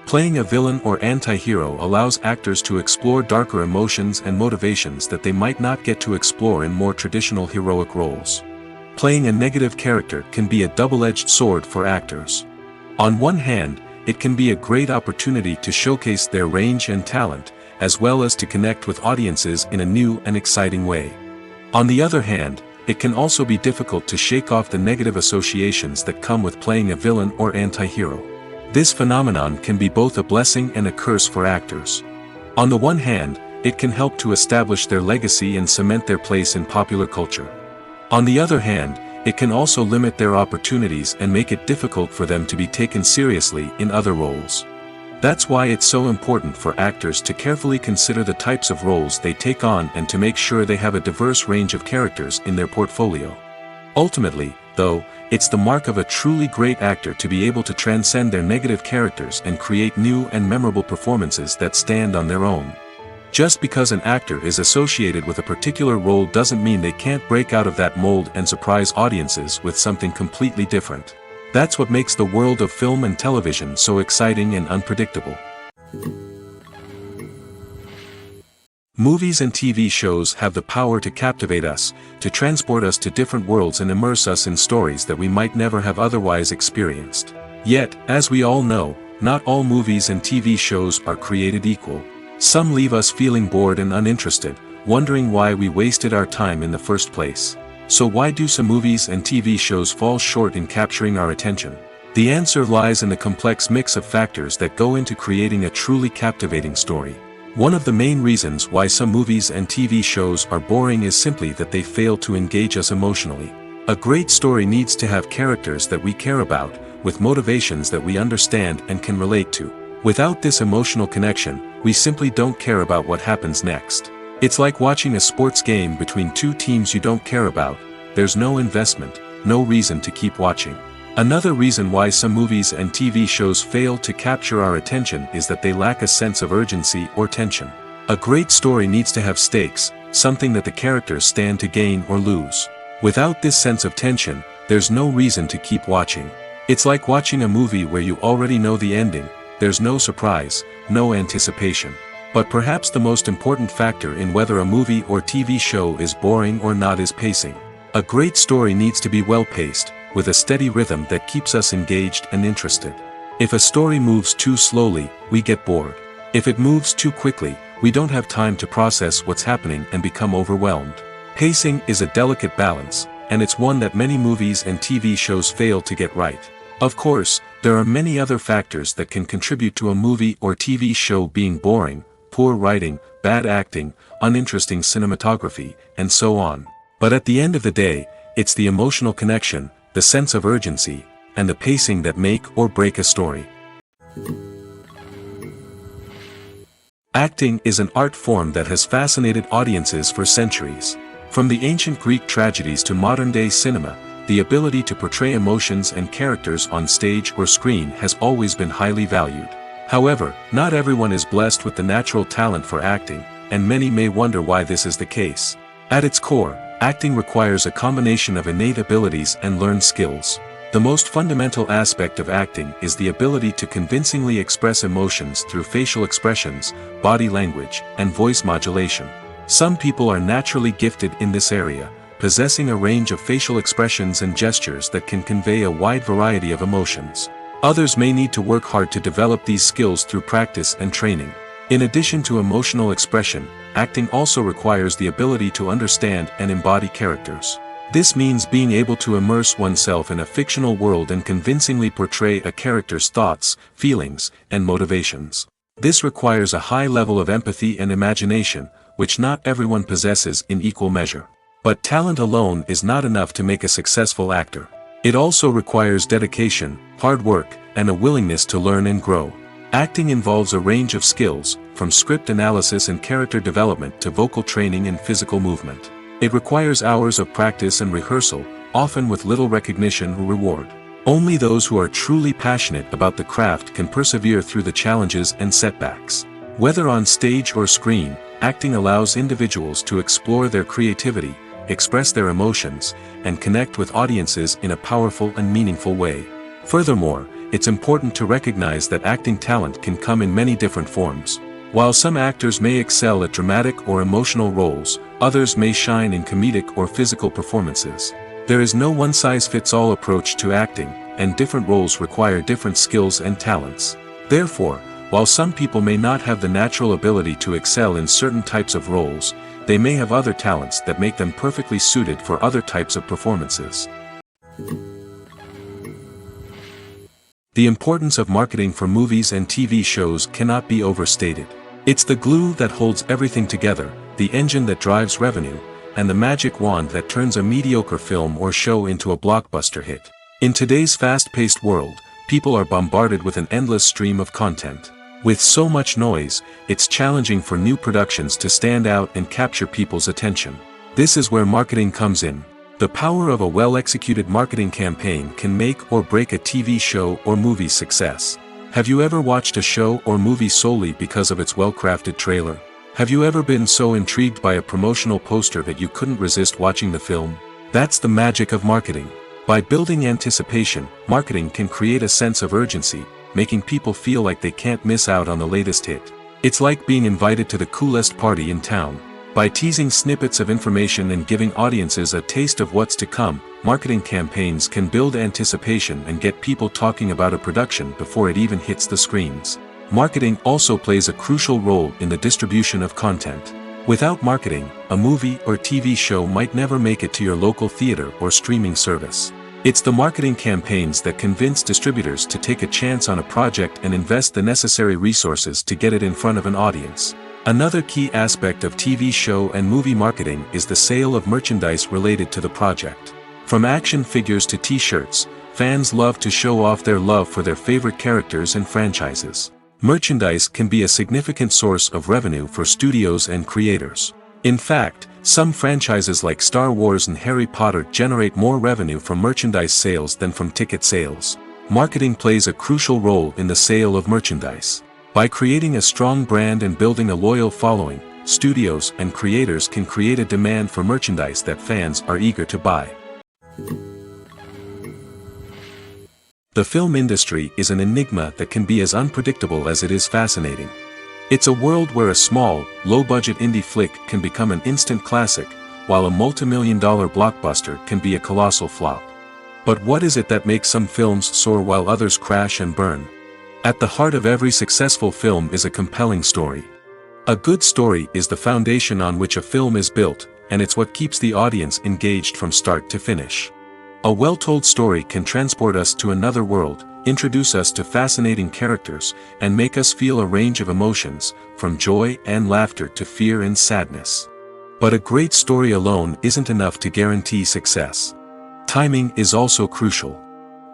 Playing a villain or anti-hero allows actors to explore darker emotions and motivations that they might not get to explore in more traditional heroic roles. Playing a negative character can be a double-edged sword for actors. On one hand, it can be a great opportunity to showcase their range and talent, as well as to connect with audiences in a new and exciting way. On the other hand, it can also be difficult to shake off the negative associations that come with playing a villain or anti-hero. This phenomenon can be both a blessing and a curse for actors. On the one hand, it can help to establish their legacy and cement their place in popular culture. On the other hand, it can also limit their opportunities and make it difficult for them to be taken seriously in other roles. That's why it's so important for actors to carefully consider the types of roles they take on and to make sure they have a diverse range of characters in their portfolio. Ultimately, though, it's the mark of a truly great actor to be able to transcend their negative characters and create new and memorable performances that stand on their own. Just because an actor is associated with a particular role doesn't mean they can't break out of that mold and surprise audiences with something completely different. That's what makes the world of film and television so exciting and unpredictable. Movies and TV shows have the power to captivate us, to transport us to different worlds and immerse us in stories that we might never have otherwise experienced. Yet, as we all know, not all movies and TV shows are created equal. Some leave us feeling bored and uninterested, wondering why we wasted our time in the first place. So why do some movies and TV shows fall short in capturing our attention? The answer lies in the complex mix of factors that go into creating a truly captivating story. One of the main reasons why some movies and TV shows are boring is simply that they fail to engage us emotionally. A great story needs to have characters that we care about, with motivations that we understand and can relate to. Without this emotional connection, we simply don't care about what happens next. It's like watching a sports game between two teams you don't care about. There's no investment, no reason to keep watching. Another reason why some movies and TV shows fail to capture our attention is that they lack a sense of urgency or tension. A great story needs to have stakes, something that the characters stand to gain or lose. Without this sense of tension, there's no reason to keep watching. It's like watching a movie where you already know the ending. There's no surprise, no anticipation. But perhaps the most important factor in whether a movie or TV show is boring or not is pacing. A great story needs to be well-paced, with a steady rhythm that keeps us engaged and interested. If a story moves too slowly, we get bored. If it moves too quickly, we don't have time to process what's happening and become overwhelmed. Pacing is a delicate balance, and it's one that many movies and TV shows fail to get right. Of course, there are many other factors that can contribute to a movie or TV show being boring, poor writing, bad acting, uninteresting cinematography, and so on. But at the end of the day, it's the emotional connection, the sense of urgency, and the pacing that make or break a story. Acting is an art form that has fascinated audiences for centuries. From the ancient Greek tragedies to modern-day cinema, the ability to portray emotions and characters on stage or screen has always been highly valued. However, not everyone is blessed with the natural talent for acting, and many may wonder why this is the case. At its core, acting requires a combination of innate abilities and learned skills. The most fundamental aspect of acting is the ability to convincingly express emotions through facial expressions, body language, and voice modulation. Some people are naturally gifted in this area, possessing a range of facial expressions and gestures that can convey a wide variety of emotions. Others may need to work hard to develop these skills through practice and training. In addition to emotional expression, acting also requires the ability to understand and embody characters. This means being able to immerse oneself in a fictional world and convincingly portray a character's thoughts, feelings, and motivations. This requires a high level of empathy and imagination, which not everyone possesses in equal measure. But talent alone is not enough to make a successful actor. It also requires dedication, hard work, and a willingness to learn and grow. Acting involves a range of skills, from script analysis and character development to vocal training and physical movement. It requires hours of practice and rehearsal, often with little recognition or reward. Only those who are truly passionate about the craft can persevere through the challenges and setbacks. Whether on stage or screen, acting allows individuals to explore their creativity, express their emotions, and connect with audiences in a powerful and meaningful way. Furthermore, it's important to recognize that acting talent can come in many different forms. While some actors may excel at dramatic or emotional roles, others may shine in comedic or physical performances. There is no one-size-fits-all approach to acting, and different roles require different skills and talents. Therefore, while some people may not have the natural ability to excel in certain types of roles, they may have other talents that make them perfectly suited for other types of performances. The importance of marketing for movies and TV shows cannot be overstated. It's the glue that holds everything together, the engine that drives revenue, and the magic wand that turns a mediocre film or show into a blockbuster hit. In today's fast-paced world, people are bombarded with an endless stream of content. With so much noise, it's challenging for new productions to stand out and capture people's attention. This is where marketing comes in. The power of a well-executed marketing campaign can make or break a TV show or movie's success. Have you ever watched a show or movie solely because of its well-crafted trailer? Have you ever been so intrigued by a promotional poster that you couldn't resist watching the film? That's the magic of marketing. By building anticipation, marketing can create a sense of urgency, making people feel like they can't miss out on the latest hit. It's like being invited to the coolest party in town. By teasing snippets of information and giving audiences a taste of what's to come, marketing campaigns can build anticipation and get people talking about a production before it even hits the screens. Marketing also plays a crucial role in the distribution of content. Without marketing, a movie or TV show might never make it to your local theater or streaming service. It's the marketing campaigns that convince distributors to take a chance on a project and invest the necessary resources to get it in front of an audience. Another key aspect of TV show and movie marketing is the sale of merchandise related to the project. From action figures to t-shirts, fans love to show off their love for their favorite characters and franchises. Merchandise can be a significant source of revenue for studios and creators. In fact, some franchises like Star Wars and Harry Potter generate more revenue from merchandise sales than from ticket sales. Marketing plays a crucial role in the sale of merchandise. By creating a strong brand and building a loyal following, studios and creators can create a demand for merchandise that fans are eager to buy. The film industry is an enigma that can be as unpredictable as it is fascinating. It's a world where a small, low-budget indie flick can become an instant classic, while a multi-million-dollar blockbuster can be a colossal flop. But what is it that makes some films soar while others crash and burn? At the heart of every successful film is a compelling story. A good story is the foundation on which a film is built, and it's what keeps the audience engaged from start to finish. A well-told story can transport us to another world, introduce us to fascinating characters, and make us feel a range of emotions, from joy and laughter to fear and sadness. But a great story alone isn't enough to guarantee success. Timing is also crucial.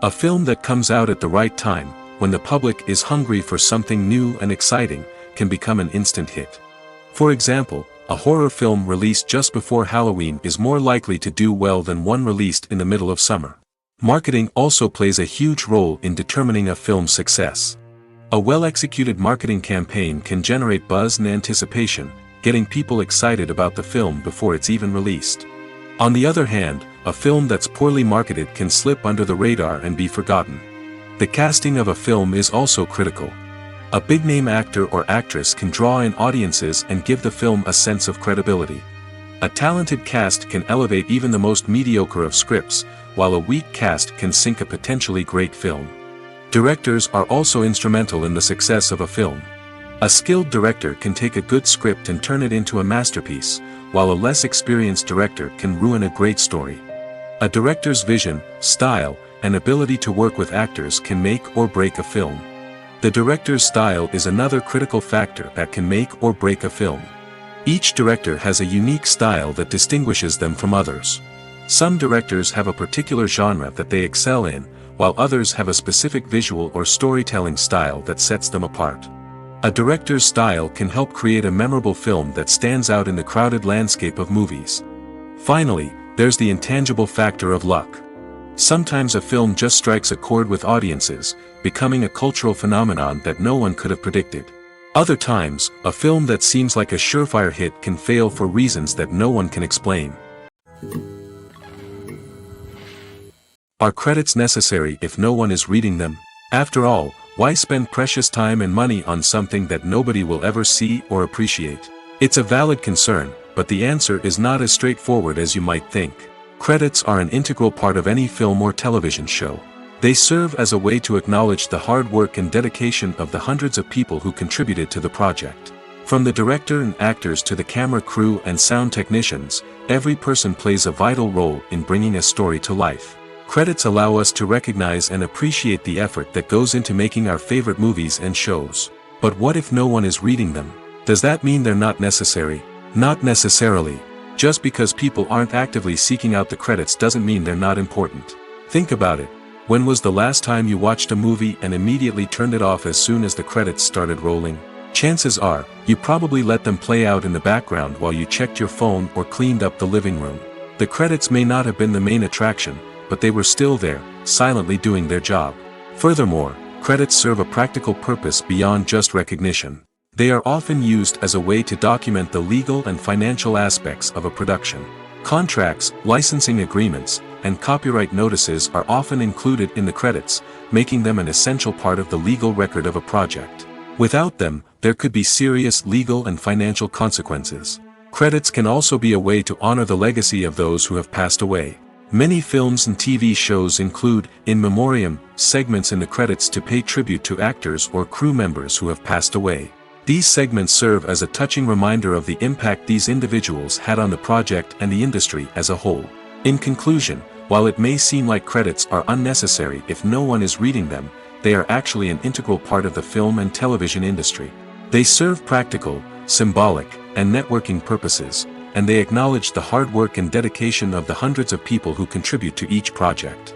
A film that comes out at the right time, when the public is hungry for something new and exciting, can become an instant hit. For example, a horror film released just before Halloween is more likely to do well than one released in the middle of summer. Marketing also plays a huge role in determining a film's success. A well-executed marketing campaign can generate buzz and anticipation, getting people excited about the film before it's even released. On the other hand, a film that's poorly marketed can slip under the radar and be forgotten. The casting of a film is also critical. A big-name actor or actress can draw in audiences and give the film a sense of credibility. A talented cast can elevate even the most mediocre of scripts, while a weak cast can sink a potentially great film. Directors are also instrumental in the success of a film. A skilled director can take a good script and turn it into a masterpiece, while a less experienced director can ruin a great story. A director's vision, style, and ability to work with actors can make or break a film. The director's style is another critical factor that can make or break a film. Each director has a unique style that distinguishes them from others. Some directors have a particular genre that they excel in, while others have a specific visual or storytelling style that sets them apart. A director's style can help create a memorable film that stands out in the crowded landscape of movies. Finally, there's the intangible factor of luck. Sometimes a film just strikes a chord with audiences, becoming a cultural phenomenon that no one could have predicted. Other times, a film that seems like a surefire hit can fail for reasons that no one can explain. Are credits necessary if no one is reading them? After all, why spend precious time and money on something that nobody will ever see or appreciate? It's a valid concern, but the answer is not as straightforward as you might think. Credits are an integral part of any film or television show. They serve as a way to acknowledge the hard work and dedication of the hundreds of people who contributed to the project. From the director and actors to the camera crew and sound technicians, every person plays a vital role in bringing a story to life. Credits allow us to recognize and appreciate the effort that goes into making our favorite movies and shows. But what if no one is reading them? Does that mean they're not necessary? Not necessarily. Just because people aren't actively seeking out the credits doesn't mean they're not important. Think about it. When was the last time you watched a movie and immediately turned it off as soon as the credits started rolling? Chances are, you probably let them play out in the background while you checked your phone or cleaned up the living room. The credits may not have been the main attraction, but they were still there, silently doing their job. Furthermore, credits serve a practical purpose beyond just recognition. They are often used as a way to document the legal and financial aspects of a production. Contracts, licensing agreements, and copyright notices are often included in the credits, making them an essential part of the legal record of a project. Without them, there could be serious legal and financial consequences. Credits can also be a way to honor the legacy of those who have passed away. Many films and TV shows include, in memoriam, segments in the credits to pay tribute to actors or crew members who have passed away. These segments serve as a touching reminder of the impact these individuals had on the project and the industry as a whole. In conclusion, while it may seem like credits are unnecessary if no one is reading them, they are actually an integral part of the film and television industry. They serve practical, symbolic, and networking purposes, and they acknowledge the hard work and dedication of the hundreds of people who contribute to each project.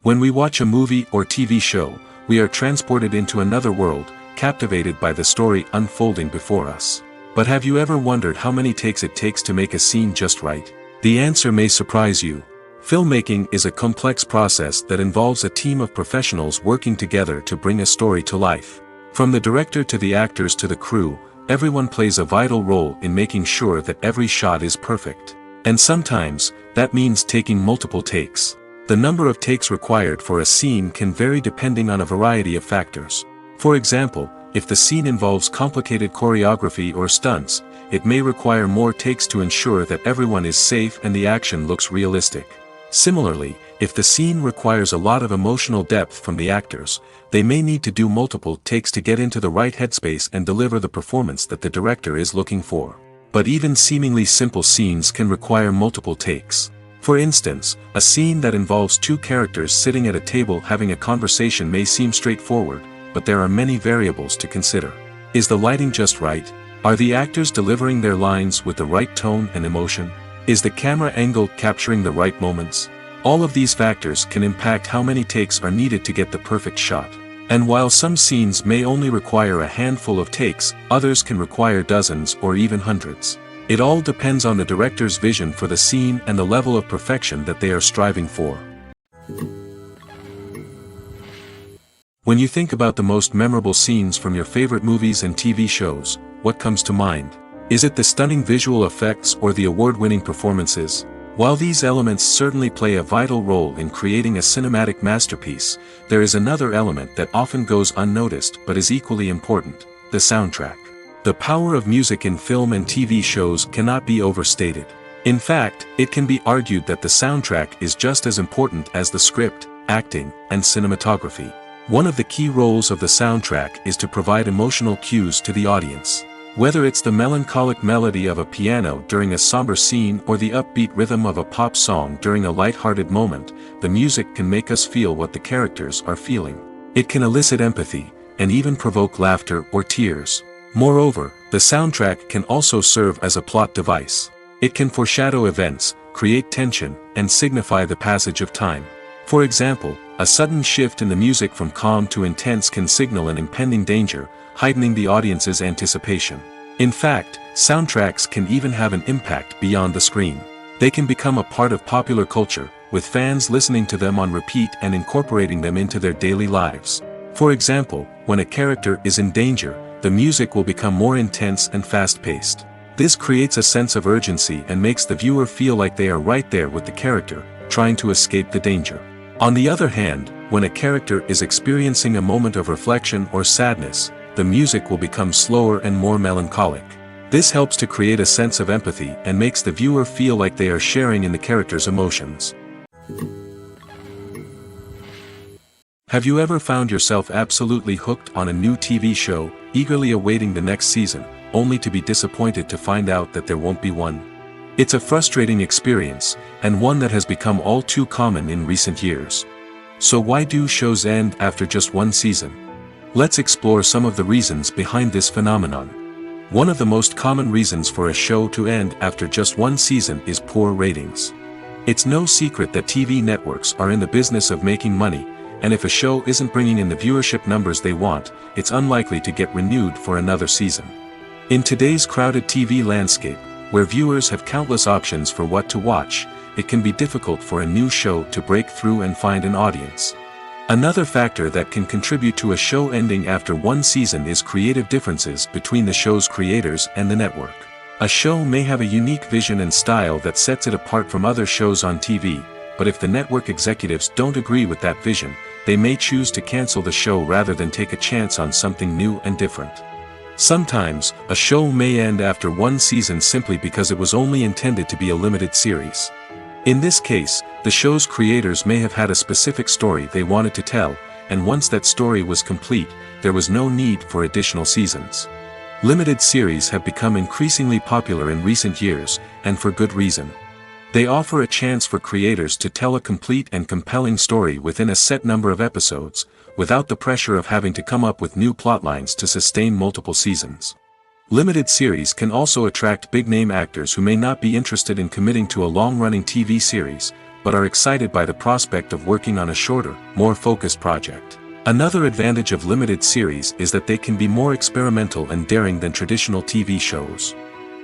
When we watch a movie or TV show, we are transported into another world, captivated by the story unfolding before us. But have you ever wondered how many takes it takes to make a scene just right? The answer may surprise you. Filmmaking is a complex process that involves a team of professionals working together to bring a story to life. From the director to the actors to the crew, everyone plays a vital role in making sure that every shot is perfect. And sometimes, that means taking multiple takes. The number of takes required for a scene can vary depending on a variety of factors. For example, if the scene involves complicated choreography or stunts, it may require more takes to ensure that everyone is safe and the action looks realistic. Similarly, if the scene requires a lot of emotional depth from the actors, they may need to do multiple takes to get into the right headspace and deliver the performance that the director is looking for. But even seemingly simple scenes can require multiple takes. For instance, a scene that involves two characters sitting at a table having a conversation may seem straightforward, but there are many variables to consider. Is the lighting just right? Are the actors delivering their lines with the right tone and emotion? Is the camera angle capturing the right moments? All of these factors can impact how many takes are needed to get the perfect shot. And while some scenes may only require a handful of takes, others can require dozens or even hundreds. It all depends on the director's vision for the scene and the level of perfection that they are striving for. When you think about the most memorable scenes from your favorite movies and TV shows, what comes to mind? Is it the stunning visual effects or the award-winning performances? While these elements certainly play a vital role in creating a cinematic masterpiece, there is another element that often goes unnoticed but is equally important: the soundtrack. The power of music in film and TV shows cannot be overstated. In fact, it can be argued that the soundtrack is just as important as the script, acting, and cinematography. One of the key roles of the soundtrack is to provide emotional cues to the audience. Whether it's the melancholic melody of a piano during a somber scene or the upbeat rhythm of a pop song during a light-hearted moment, the music can make us feel what the characters are feeling. It can elicit empathy, and even provoke laughter or tears. Moreover, the soundtrack can also serve as a plot device. It can foreshadow events, create tension, and signify the passage of time. For example, a sudden shift in the music from calm to intense can signal an impending danger, heightening the audience's anticipation. In fact, soundtracks can even have an impact beyond the screen. They can become a part of popular culture, with fans listening to them on repeat and incorporating them into their daily lives. For example, when a character is in danger, the music will become more intense and fast-paced. This creates a sense of urgency and makes the viewer feel like they are right there with the character, trying to escape the danger. On the other hand, when a character is experiencing a moment of reflection or sadness, the music will become slower and more melancholic. This helps to create a sense of empathy and makes the viewer feel like they are sharing in the character's emotions. Have you ever found yourself absolutely hooked on a new TV show, eagerly awaiting the next season, only to be disappointed to find out that there won't be one? It's a frustrating experience, and one that has become all too common in recent years. So why do shows end after just one season? Let's explore some of the reasons behind this phenomenon. One of the most common reasons for a show to end after just one season is poor ratings. It's no secret that TV networks are in the business of making money, and if a show isn't bringing in the viewership numbers they want, it's unlikely to get renewed for another season. In today's crowded TV landscape, where viewers have countless options for what to watch, it can be difficult for a new show to break through and find an audience. Another factor that can contribute to a show ending after one season is creative differences between the show's creators and the network. A show may have a unique vision and style that sets it apart from other shows on TV, but if the network executives don't agree with that vision, they may choose to cancel the show rather than take a chance on something new and different. Sometimes, a show may end after one season simply because it was only intended to be a limited series. In this case, the show's creators may have had a specific story they wanted to tell, and once that story was complete, there was no need for additional seasons. Limited series have become increasingly popular in recent years, and for good reason. They offer a chance for creators to tell a complete and compelling story within a set number of episodes, without the pressure of having to come up with new plotlines to sustain multiple seasons. Limited series can also attract big-name actors who may not be interested in committing to a long-running TV series, but are excited by the prospect of working on a shorter, more focused project. Another advantage of limited series is that they can be more experimental and daring than traditional TV shows.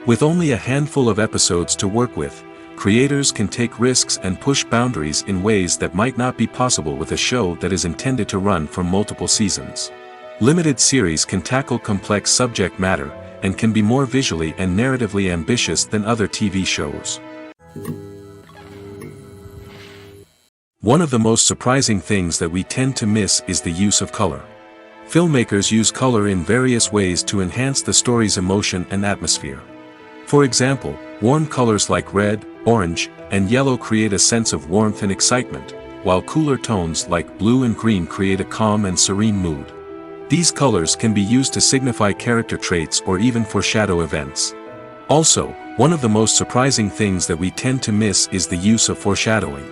With only a handful of episodes to work with, creators can take risks and push boundaries in ways that might not be possible with a show that is intended to run for multiple seasons. Limited series can tackle complex subject matter, and can be more visually and narratively ambitious than other TV shows. One of the most surprising things that we tend to miss is the use of color. Filmmakers use color in various ways to enhance the story's emotion and atmosphere. For example, warm colors like red, orange, and yellow create a sense of warmth and excitement, while cooler tones like blue and green create a calm and serene mood. These colors can be used to signify character traits or even foreshadow events. Also, one of the most surprising things that we tend to miss is the use of foreshadowing.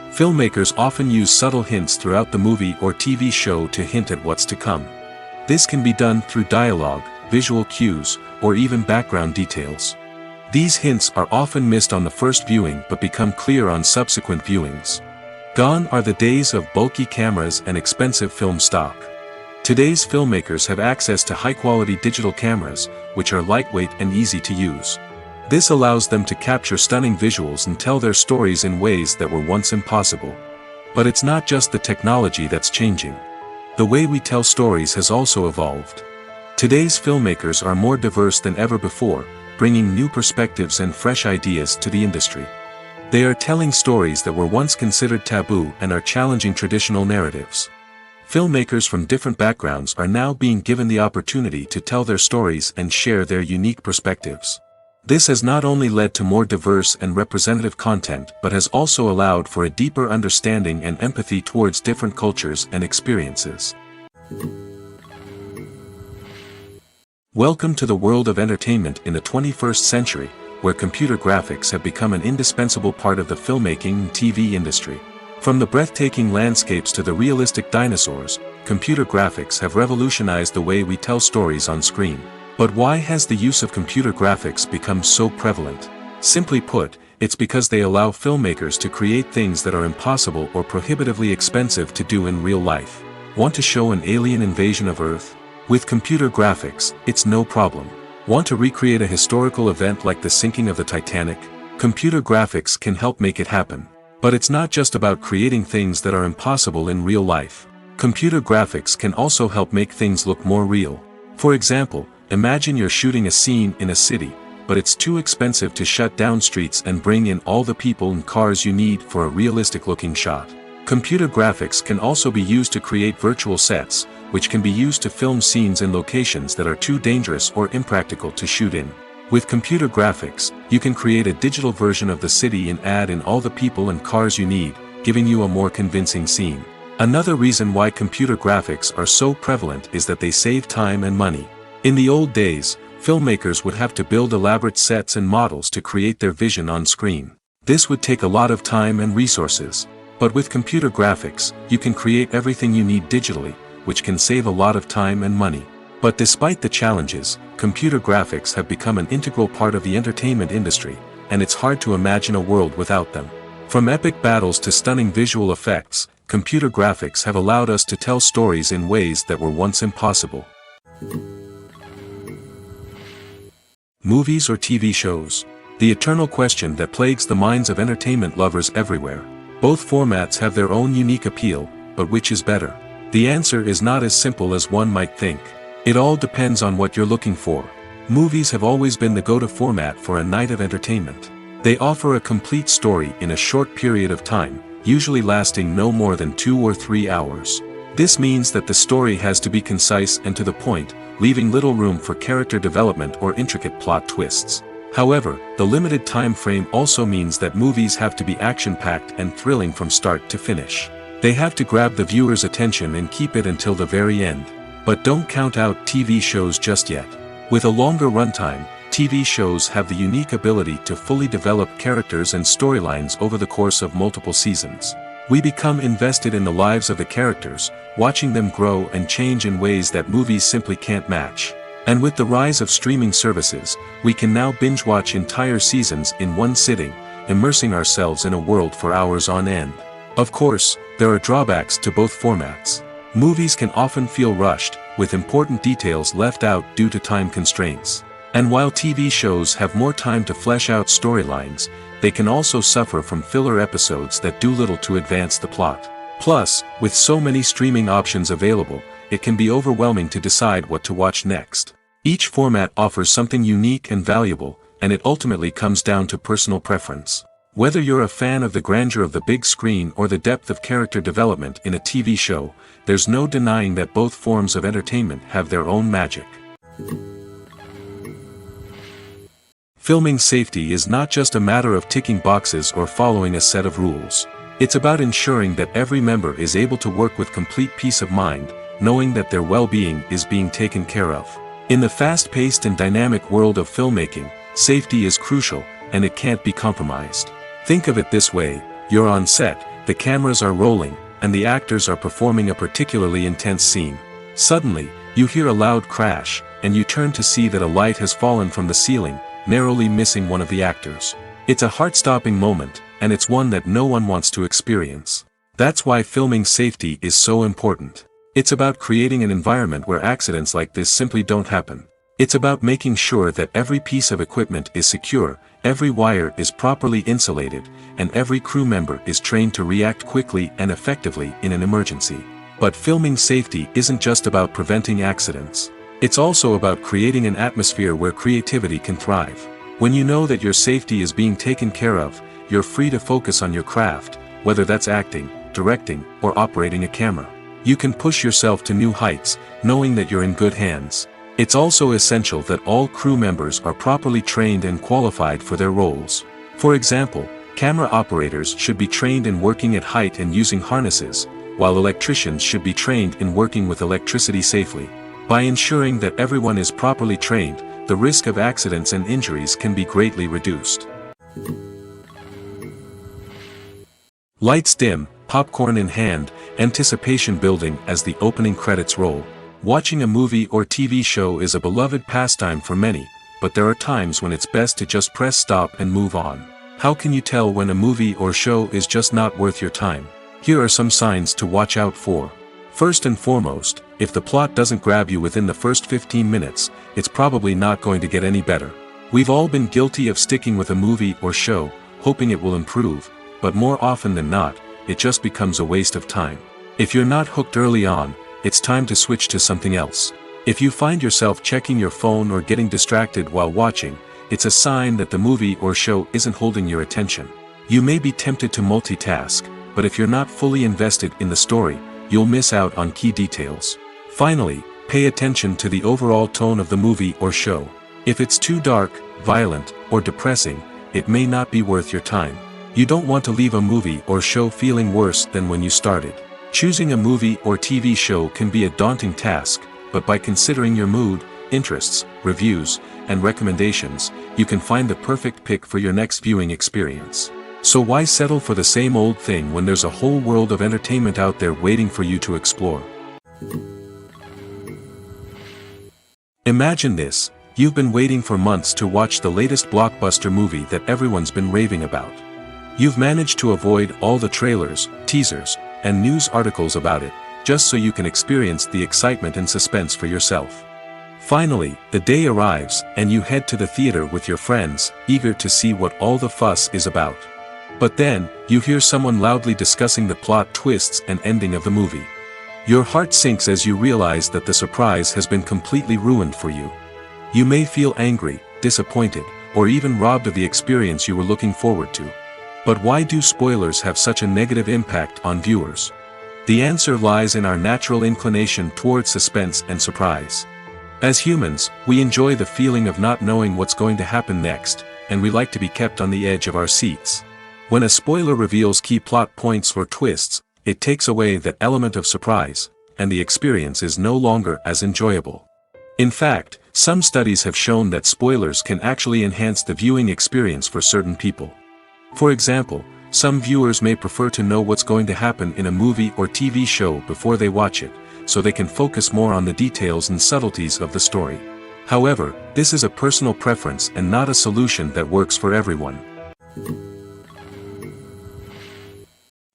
Filmmakers often use subtle hints throughout the movie or TV show to hint at what's to come. This can be done through dialogue, visual cues, or even background details. These hints are often missed on the first viewing but become clear on subsequent viewings. Gone are the days of bulky cameras and expensive film stock. Today's filmmakers have access to high-quality digital cameras, which are lightweight and easy to use. This allows them to capture stunning visuals and tell their stories in ways that were once impossible. But it's not just the technology that's changing. The way we tell stories has also evolved. Today's filmmakers are more diverse than ever before, bringing new perspectives and fresh ideas to the industry. They are telling stories that were once considered taboo and are challenging traditional narratives. Filmmakers from different backgrounds are now being given the opportunity to tell their stories and share their unique perspectives. This has not only led to more diverse and representative content but has also allowed for a deeper understanding and empathy towards different cultures and experiences. Welcome to the world of entertainment in the 21st century, where computer graphics have become an indispensable part of the filmmaking and TV industry. From the breathtaking landscapes to the realistic dinosaurs, computer graphics have revolutionized the way we tell stories on screen. But why has the use of computer graphics become so prevalent? Simply put, it's because they allow filmmakers to create things that are impossible or prohibitively expensive to do in real life. Want to show an alien invasion of Earth? With computer graphics, it's no problem. Want to recreate a historical event like the sinking of the Titanic? Computer graphics can help make it happen. But it's not just about creating things that are impossible in real life. Computer graphics can also help make things look more real. For example, imagine you're shooting a scene in a city, but it's too expensive to shut down streets and bring in all the people and cars you need for a realistic-looking shot. Computer graphics can also be used to create virtual sets, which can be used to film scenes in locations that are too dangerous or impractical to shoot in. With computer graphics, you can create a digital version of the city and add in all the people and cars you need, giving you a more convincing scene. Another reason why computer graphics are so prevalent is that they save time and money. In the old days, filmmakers would have to build elaborate sets and models to create their vision on screen. This would take a lot of time and resources. But with computer graphics, you can create everything you need digitally, which can save a lot of time and money. But despite the challenges, computer graphics have become an integral part of the entertainment industry, and it's hard to imagine a world without them. From epic battles to stunning visual effects, computer graphics have allowed us to tell stories in ways that were once impossible. Movies or TV shows? The eternal question that plagues the minds of entertainment lovers everywhere. Both formats have their own unique appeal, but which is better? The answer is not as simple as one might think. It all depends on what you're looking for. Movies have always been the go-to format for a night of entertainment. They offer a complete story in a short period of time, usually lasting no more than 2 or 3 hours. This means that the story has to be concise and to the point, leaving little room for character development or intricate plot twists. However, the limited time frame also means that movies have to be action-packed and thrilling from start to finish. They have to grab the viewer's attention and keep it until the very end. But don't count out TV shows just yet. With a longer runtime, TV shows have the unique ability to fully develop characters and storylines over the course of multiple seasons. We become invested in the lives of the characters, watching them grow and change in ways that movies simply can't match. And with the rise of streaming services, we can now binge-watch entire seasons in one sitting, immersing ourselves in a world for hours on end. Of course, there are drawbacks to both formats. Movies can often feel rushed, with important details left out due to time constraints. And while TV shows have more time to flesh out storylines, they can also suffer from filler episodes that do little to advance the plot. Plus, with so many streaming options available, it can be overwhelming to decide what to watch next. Each format offers something unique and valuable, and it ultimately comes down to personal preference. Whether you're a fan of the grandeur of the big screen or the depth of character development in a TV show, there's no denying that both forms of entertainment have their own magic. Filming safety is not just a matter of ticking boxes or following a set of rules. It's about ensuring that every member is able to work with complete peace of mind, knowing that their well-being is being taken care of. In the fast-paced and dynamic world of filmmaking, safety is crucial, and it can't be compromised. Think of it this way: you're on set, the cameras are rolling, and the actors are performing a particularly intense scene. Suddenly, you hear a loud crash, and you turn to see that a light has fallen from the ceiling, narrowly missing one of the actors. It's a heart-stopping moment, and it's one that no one wants to experience. That's why filming safety is so important. It's about creating an environment where accidents like this simply don't happen. It's about making sure that every piece of equipment is secure, every wire is properly insulated, and every crew member is trained to react quickly and effectively in an emergency. But filming safety isn't just about preventing accidents. It's also about creating an atmosphere where creativity can thrive. When you know that your safety is being taken care of, you're free to focus on your craft, whether that's acting, directing, or operating a camera. You can push yourself to new heights, knowing that you're in good hands. It's also essential that all crew members are properly trained and qualified for their roles. For example, camera operators should be trained in working at height and using harnesses, while electricians should be trained in working with electricity safely. By ensuring that everyone is properly trained, the risk of accidents and injuries can be greatly reduced. Lights dim, popcorn in hand, anticipation building as the opening credits roll. Watching a movie or TV show is a beloved pastime for many, but there are times when it's best to just press stop and move on. How can you tell when a movie or show is just not worth your time? Here are some signs to watch out for. First and foremost, if the plot doesn't grab you within the first 15 minutes, it's probably not going to get any better. We've all been guilty of sticking with a movie or show, hoping it will improve, but more often than not, it just becomes a waste of time. If you're not hooked early on, it's time to switch to something else. If you find yourself checking your phone or getting distracted while watching, it's a sign that the movie or show isn't holding your attention. You may be tempted to multitask, but if you're not fully invested in the story, you'll miss out on key details. Finally, pay attention to the overall tone of the movie or show. If it's too dark, violent, or depressing, it may not be worth your time. You don't want to leave a movie or show feeling worse than when you started. Choosing a movie or TV show can be a daunting task, but by considering your mood, interests, reviews, and recommendations, you can find the perfect pick for your next viewing experience. So why settle for the same old thing when there's a whole world of entertainment out there waiting for you to explore? Imagine this: you've been waiting for months to watch the latest blockbuster movie that everyone's been raving about. You've managed to avoid all the trailers, teasers, and news articles about it, just so you can experience the excitement and suspense for yourself. Finally, the day arrives, and you head to the theater with your friends, eager to see what all the fuss is about. But then, you hear someone loudly discussing the plot twists and ending of the movie. Your heart sinks as you realize that the surprise has been completely ruined for you. You may feel angry, disappointed, or even robbed of the experience you were looking forward to. But why do spoilers have such a negative impact on viewers? The answer lies in our natural inclination towards suspense and surprise. As humans, we enjoy the feeling of not knowing what's going to happen next, and we like to be kept on the edge of our seats. When a spoiler reveals key plot points or twists, it takes away that element of surprise, and the experience is no longer as enjoyable. In fact, some studies have shown that spoilers can actually enhance the viewing experience for certain people. For example, some viewers may prefer to know what's going to happen in a movie or TV show before they watch it, so they can focus more on the details and subtleties of the story. However, this is a personal preference and not a solution that works for everyone.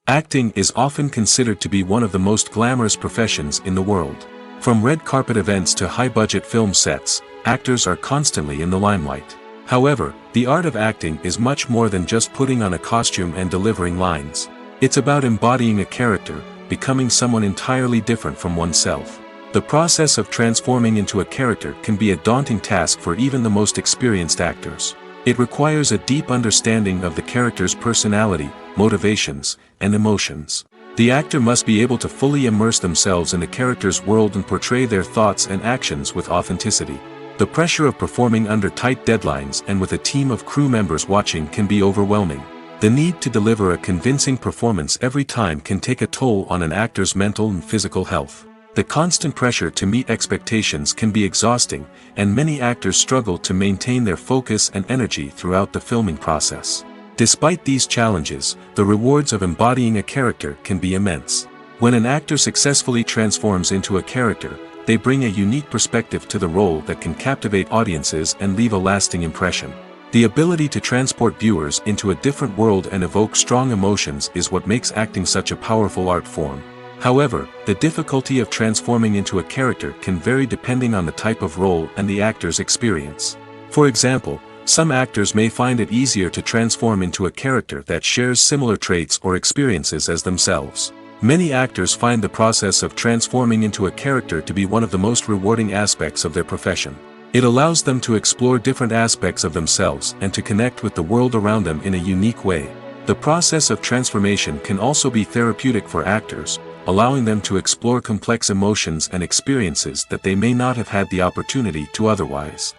Acting is often considered to be one of the most glamorous professions in the world. From red carpet events to high-budget film sets, actors are constantly in the limelight. However, the art of acting is much more than just putting on a costume and delivering lines. It's about embodying a character, becoming someone entirely different from oneself. The process of transforming into a character can be a daunting task for even the most experienced actors. It requires a deep understanding of the character's personality, motivations, and emotions. The actor must be able to fully immerse themselves in the character's world and portray their thoughts and actions with authenticity. The pressure of performing under tight deadlines and with a team of crew members watching can be overwhelming. The need to deliver a convincing performance every time can take a toll on an actor's mental and physical health. The constant pressure to meet expectations can be exhausting, and many actors struggle to maintain their focus and energy throughout the filming process. Despite these challenges, the rewards of embodying a character can be immense. When an actor successfully transforms into a character, they bring a unique perspective to the role that can captivate audiences and leave a lasting impression. The ability to transport viewers into a different world and evoke strong emotions is what makes acting such a powerful art form. However, the difficulty of transforming into a character can vary depending on the type of role and the actor's experience. For example, some actors may find it easier to transform into a character that shares similar traits or experiences as themselves. Many actors find the process of transforming into a character to be one of the most rewarding aspects of their profession. It allows them to explore different aspects of themselves and to connect with the world around them in a unique way. The process of transformation can also be therapeutic for actors, allowing them to explore complex emotions and experiences that they may not have had the opportunity to otherwise.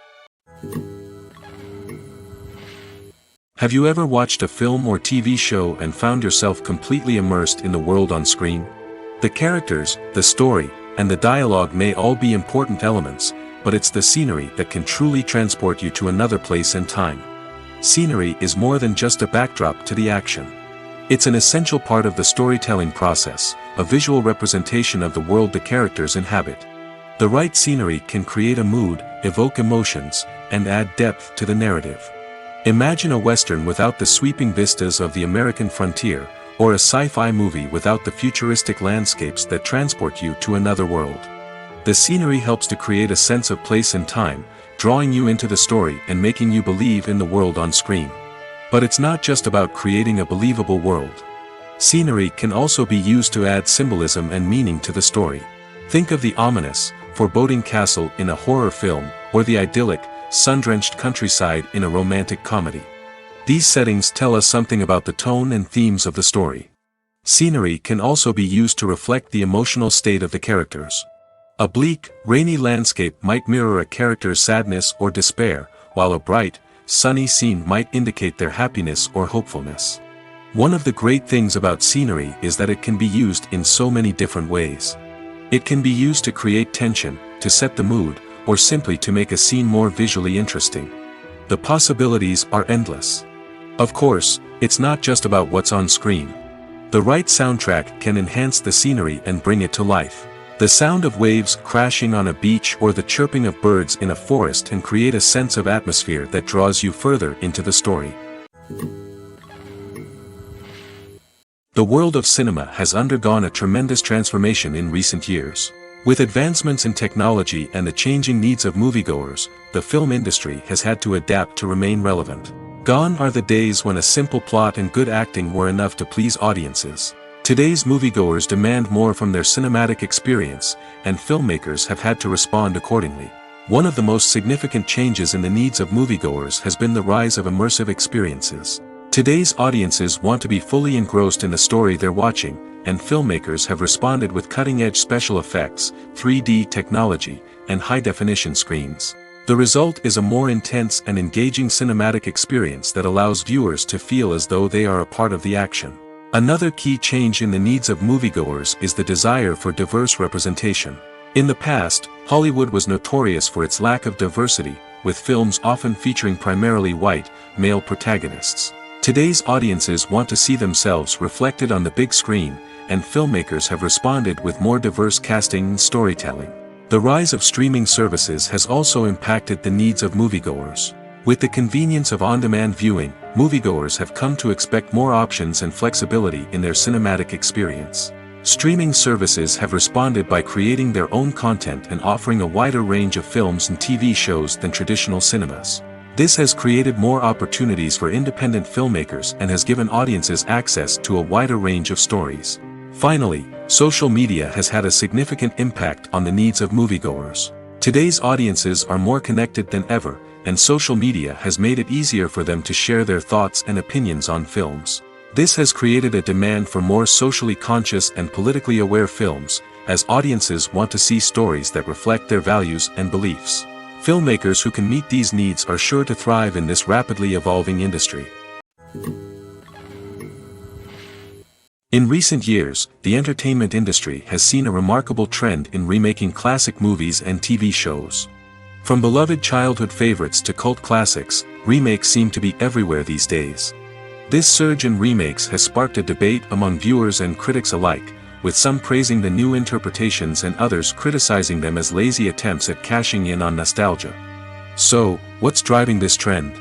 Have you ever watched a film or TV show and found yourself completely immersed in the world on screen? The characters, the story, and the dialogue may all be important elements, but it's the scenery that can truly transport you to another place and time. Scenery is more than just a backdrop to the action. It's an essential part of the storytelling process, a visual representation of the world the characters inhabit. The right scenery can create a mood, evoke emotions, and add depth to the narrative. Imagine a Western without the sweeping vistas of the American frontier, or a sci-fi movie without the futuristic landscapes that transport you to another world. The scenery helps to create a sense of place and time, drawing you into the story and making you believe in the world on screen. But it's not just about creating a believable world. Scenery can also be used to add symbolism and meaning to the story. Think of the ominous, foreboding castle in a horror film, or the idyllic, sun-drenched countryside in a romantic comedy. These settings tell us something about the tone and themes of the story. Scenery can also be used to reflect the emotional state of the characters. A bleak, rainy landscape might mirror a character's sadness or despair, while a bright, sunny scene might indicate their happiness or hopefulness. One of the great things about scenery is that it can be used in so many different ways. It can be used to create tension, to set the mood, or simply to make a scene more visually interesting. The possibilities are endless. Of course, it's not just about what's on screen. The right soundtrack can enhance the scenery and bring it to life. The sound of waves crashing on a beach or the chirping of birds in a forest can create a sense of atmosphere that draws you further into the story. The world of cinema has undergone a tremendous transformation in recent years. With advancements in technology and the changing needs of moviegoers, the film industry has had to adapt to remain relevant. Gone are the days when a simple plot and good acting were enough to please audiences. Today's moviegoers demand more from their cinematic experience, and filmmakers have had to respond accordingly. One of the most significant changes in the needs of moviegoers has been the rise of immersive experiences. Today's audiences want to be fully engrossed in the story they're watching, and filmmakers have responded with cutting-edge special effects, 3D technology, and high-definition screens. The result is a more intense and engaging cinematic experience that allows viewers to feel as though they are a part of the action. Another key change in the needs of moviegoers is the desire for diverse representation. In the past, Hollywood was notorious for its lack of diversity, with films often featuring primarily white, male protagonists. Today's audiences want to see themselves reflected on the big screen, and filmmakers have responded with more diverse casting and storytelling. The rise of streaming services has also impacted the needs of moviegoers. With the convenience of on-demand viewing, moviegoers have come to expect more options and flexibility in their cinematic experience. Streaming services have responded by creating their own content and offering a wider range of films and TV shows than traditional cinemas. This has created more opportunities for independent filmmakers and has given audiences access to a wider range of stories. Finally, social media has had a significant impact on the needs of moviegoers. Today's audiences are more connected than ever, and social media has made it easier for them to share their thoughts and opinions on films. This has created a demand for more socially conscious and politically aware films, as audiences want to see stories that reflect their values and beliefs. Filmmakers who can meet these needs are sure to thrive in this rapidly evolving industry. In recent years, the entertainment industry has seen a remarkable trend in remaking classic movies and TV shows. From beloved childhood favorites to cult classics, remakes seem to be everywhere these days. This surge in remakes has sparked a debate among viewers and critics alike, with some praising the new interpretations and others criticizing them as lazy attempts at cashing in on nostalgia. So, what's driving this trend?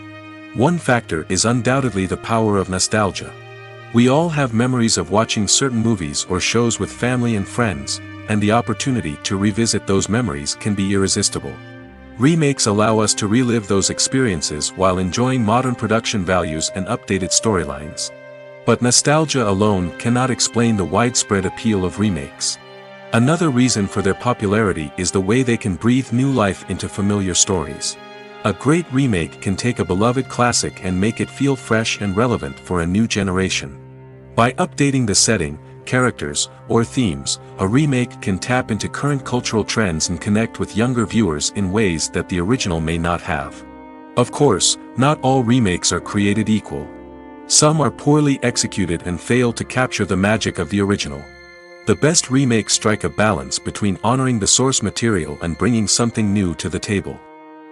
One factor is undoubtedly the power of nostalgia. We all have memories of watching certain movies or shows with family and friends, and the opportunity to revisit those memories can be irresistible. Remakes allow us to relive those experiences while enjoying modern production values and updated storylines. But nostalgia alone cannot explain the widespread appeal of remakes. Another reason for their popularity is the way they can breathe new life into familiar stories. A great remake can take a beloved classic and make it feel fresh and relevant for a new generation. By updating the setting, characters, or themes, a remake can tap into current cultural trends and connect with younger viewers in ways that the original may not have. Of course, not all remakes are created equal. Some are poorly executed and fail to capture the magic of the original. The best remakes strike a balance between honoring the source material and bringing something new to the table.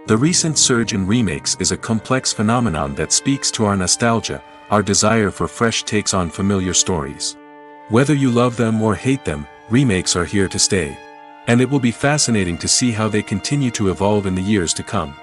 The recent surge in remakes is a complex phenomenon that speaks to our nostalgia, our desire for fresh takes on familiar stories. Whether you love them or hate them, remakes are here to stay. And it will be fascinating to see how they continue to evolve in the years to come.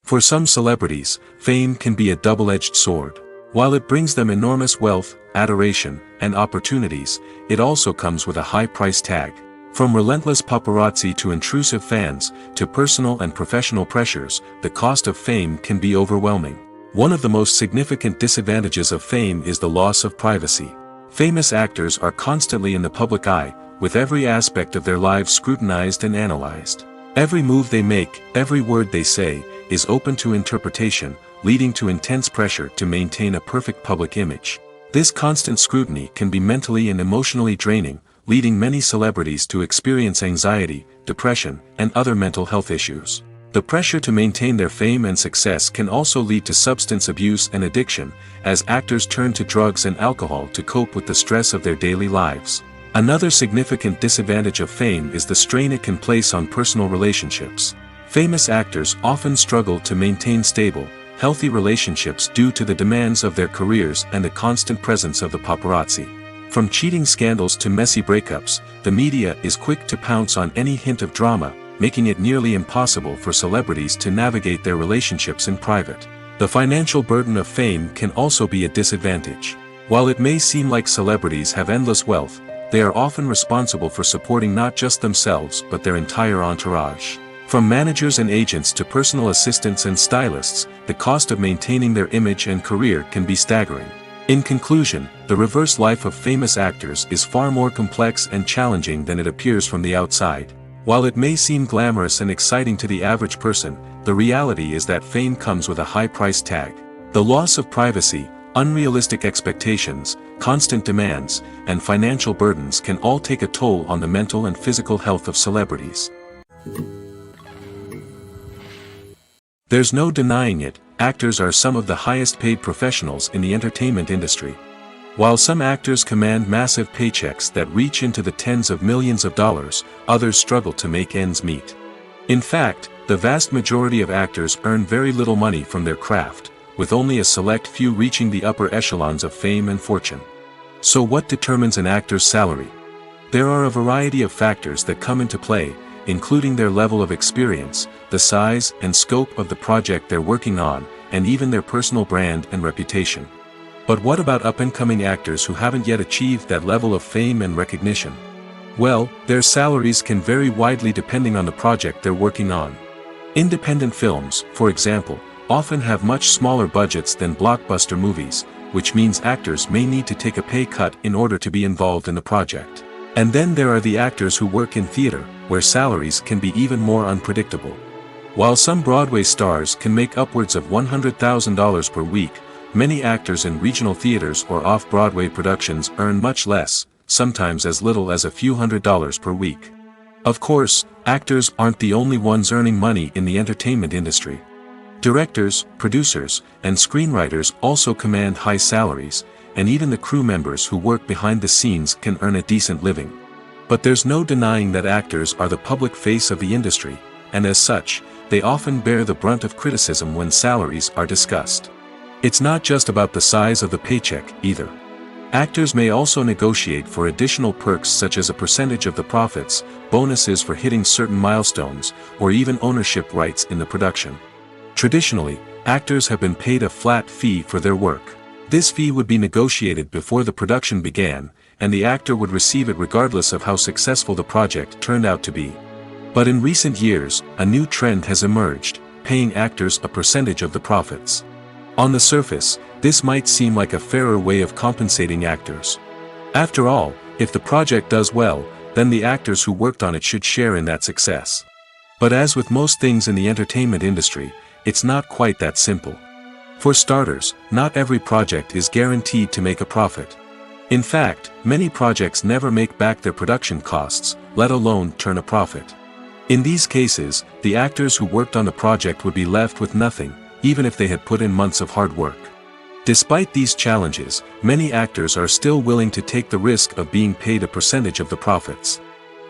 For some celebrities, fame can be a double-edged sword. While it brings them enormous wealth, adoration, and opportunities, it also comes with a high price tag. From relentless paparazzi to intrusive fans, to personal and professional pressures, the cost of fame can be overwhelming. One of the most significant disadvantages of fame is the loss of privacy. Famous actors are constantly in the public eye, with every aspect of their lives scrutinized and analyzed. Every move they make, every word they say, is open to interpretation, leading to intense pressure to maintain a perfect public image. This constant scrutiny can be mentally and emotionally draining, leading many celebrities to experience anxiety, depression, and other mental health issues. The pressure to maintain their fame and success can also lead to substance abuse and addiction, as actors turn to drugs and alcohol to cope with the stress of their daily lives. Another significant disadvantage of fame is the strain it can place on personal relationships. Famous actors often struggle to maintain stable, healthy relationships due to the demands of their careers and the constant presence of the paparazzi. From cheating scandals to messy breakups, the media is quick to pounce on any hint of drama, making it nearly impossible for celebrities to navigate their relationships in private. The financial burden of fame can also be a disadvantage. While it may seem like celebrities have endless wealth, they are often responsible for supporting not just themselves but their entire entourage. From managers and agents to personal assistants and stylists, the cost of maintaining their image and career can be staggering. In conclusion, the reverse life of famous actors is far more complex and challenging than it appears from the outside. While it may seem glamorous and exciting to the average person, the reality is that fame comes with a high price tag. The loss of privacy, unrealistic expectations, constant demands, and financial burdens can all take a toll on the mental and physical health of celebrities. There's no denying it, actors are some of the highest paid professionals in the entertainment industry. While some actors command massive paychecks that reach into the tens of millions of dollars, others struggle to make ends meet. In fact, the vast majority of actors earn very little money from their craft, with only a select few reaching the upper echelons of fame and fortune. So what determines an actor's salary? There are a variety of factors that come into play, including their level of experience, the size and scope of the project they're working on, and even their personal brand and reputation. But what about up-and-coming actors who haven't yet achieved that level of fame and recognition? Well, their salaries can vary widely depending on the project they're working on. Independent films, for example, often have much smaller budgets than blockbuster movies, which means actors may need to take a pay cut in order to be involved in the project. And then there are the actors who work in theater, where salaries can be even more unpredictable. While some Broadway stars can make upwards of $100,000 per week, many actors in regional theaters or off-Broadway productions earn much less, sometimes as little as a few $100s per week. Of course, actors aren't the only ones earning money in the entertainment industry. Directors, producers, and screenwriters also command high salaries, and even the crew members who work behind the scenes can earn a decent living. But there's no denying that actors are the public face of the industry, and as such, they often bear the brunt of criticism when salaries are discussed. It's not just about the size of the paycheck, either. Actors may also negotiate for additional perks such as a percentage of the profits, bonuses for hitting certain milestones, or even ownership rights in the production. Traditionally, actors have been paid a flat fee for their work. This fee would be negotiated before the production began, and the actor would receive it regardless of how successful the project turned out to be. But in recent years, a new trend has emerged, paying actors a percentage of the profits. On the surface, this might seem like a fairer way of compensating actors. After all, if the project does well, then the actors who worked on it should share in that success. But as with most things in the entertainment industry, it's not quite that simple. For starters, not every project is guaranteed to make a profit. In fact, many projects never make back their production costs, let alone turn a profit. In these cases, the actors who worked on the project would be left with nothing, even if they had put in months of hard work. Despite these challenges, many actors are still willing to take the risk of being paid a percentage of the profits.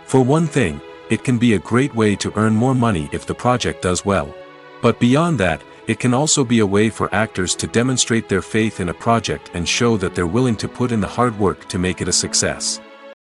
For one thing, it can be a great way to earn more money if the project does well. But beyond that, it can also be a way for actors to demonstrate their faith in a project and show that they're willing to put in the hard work to make it a success.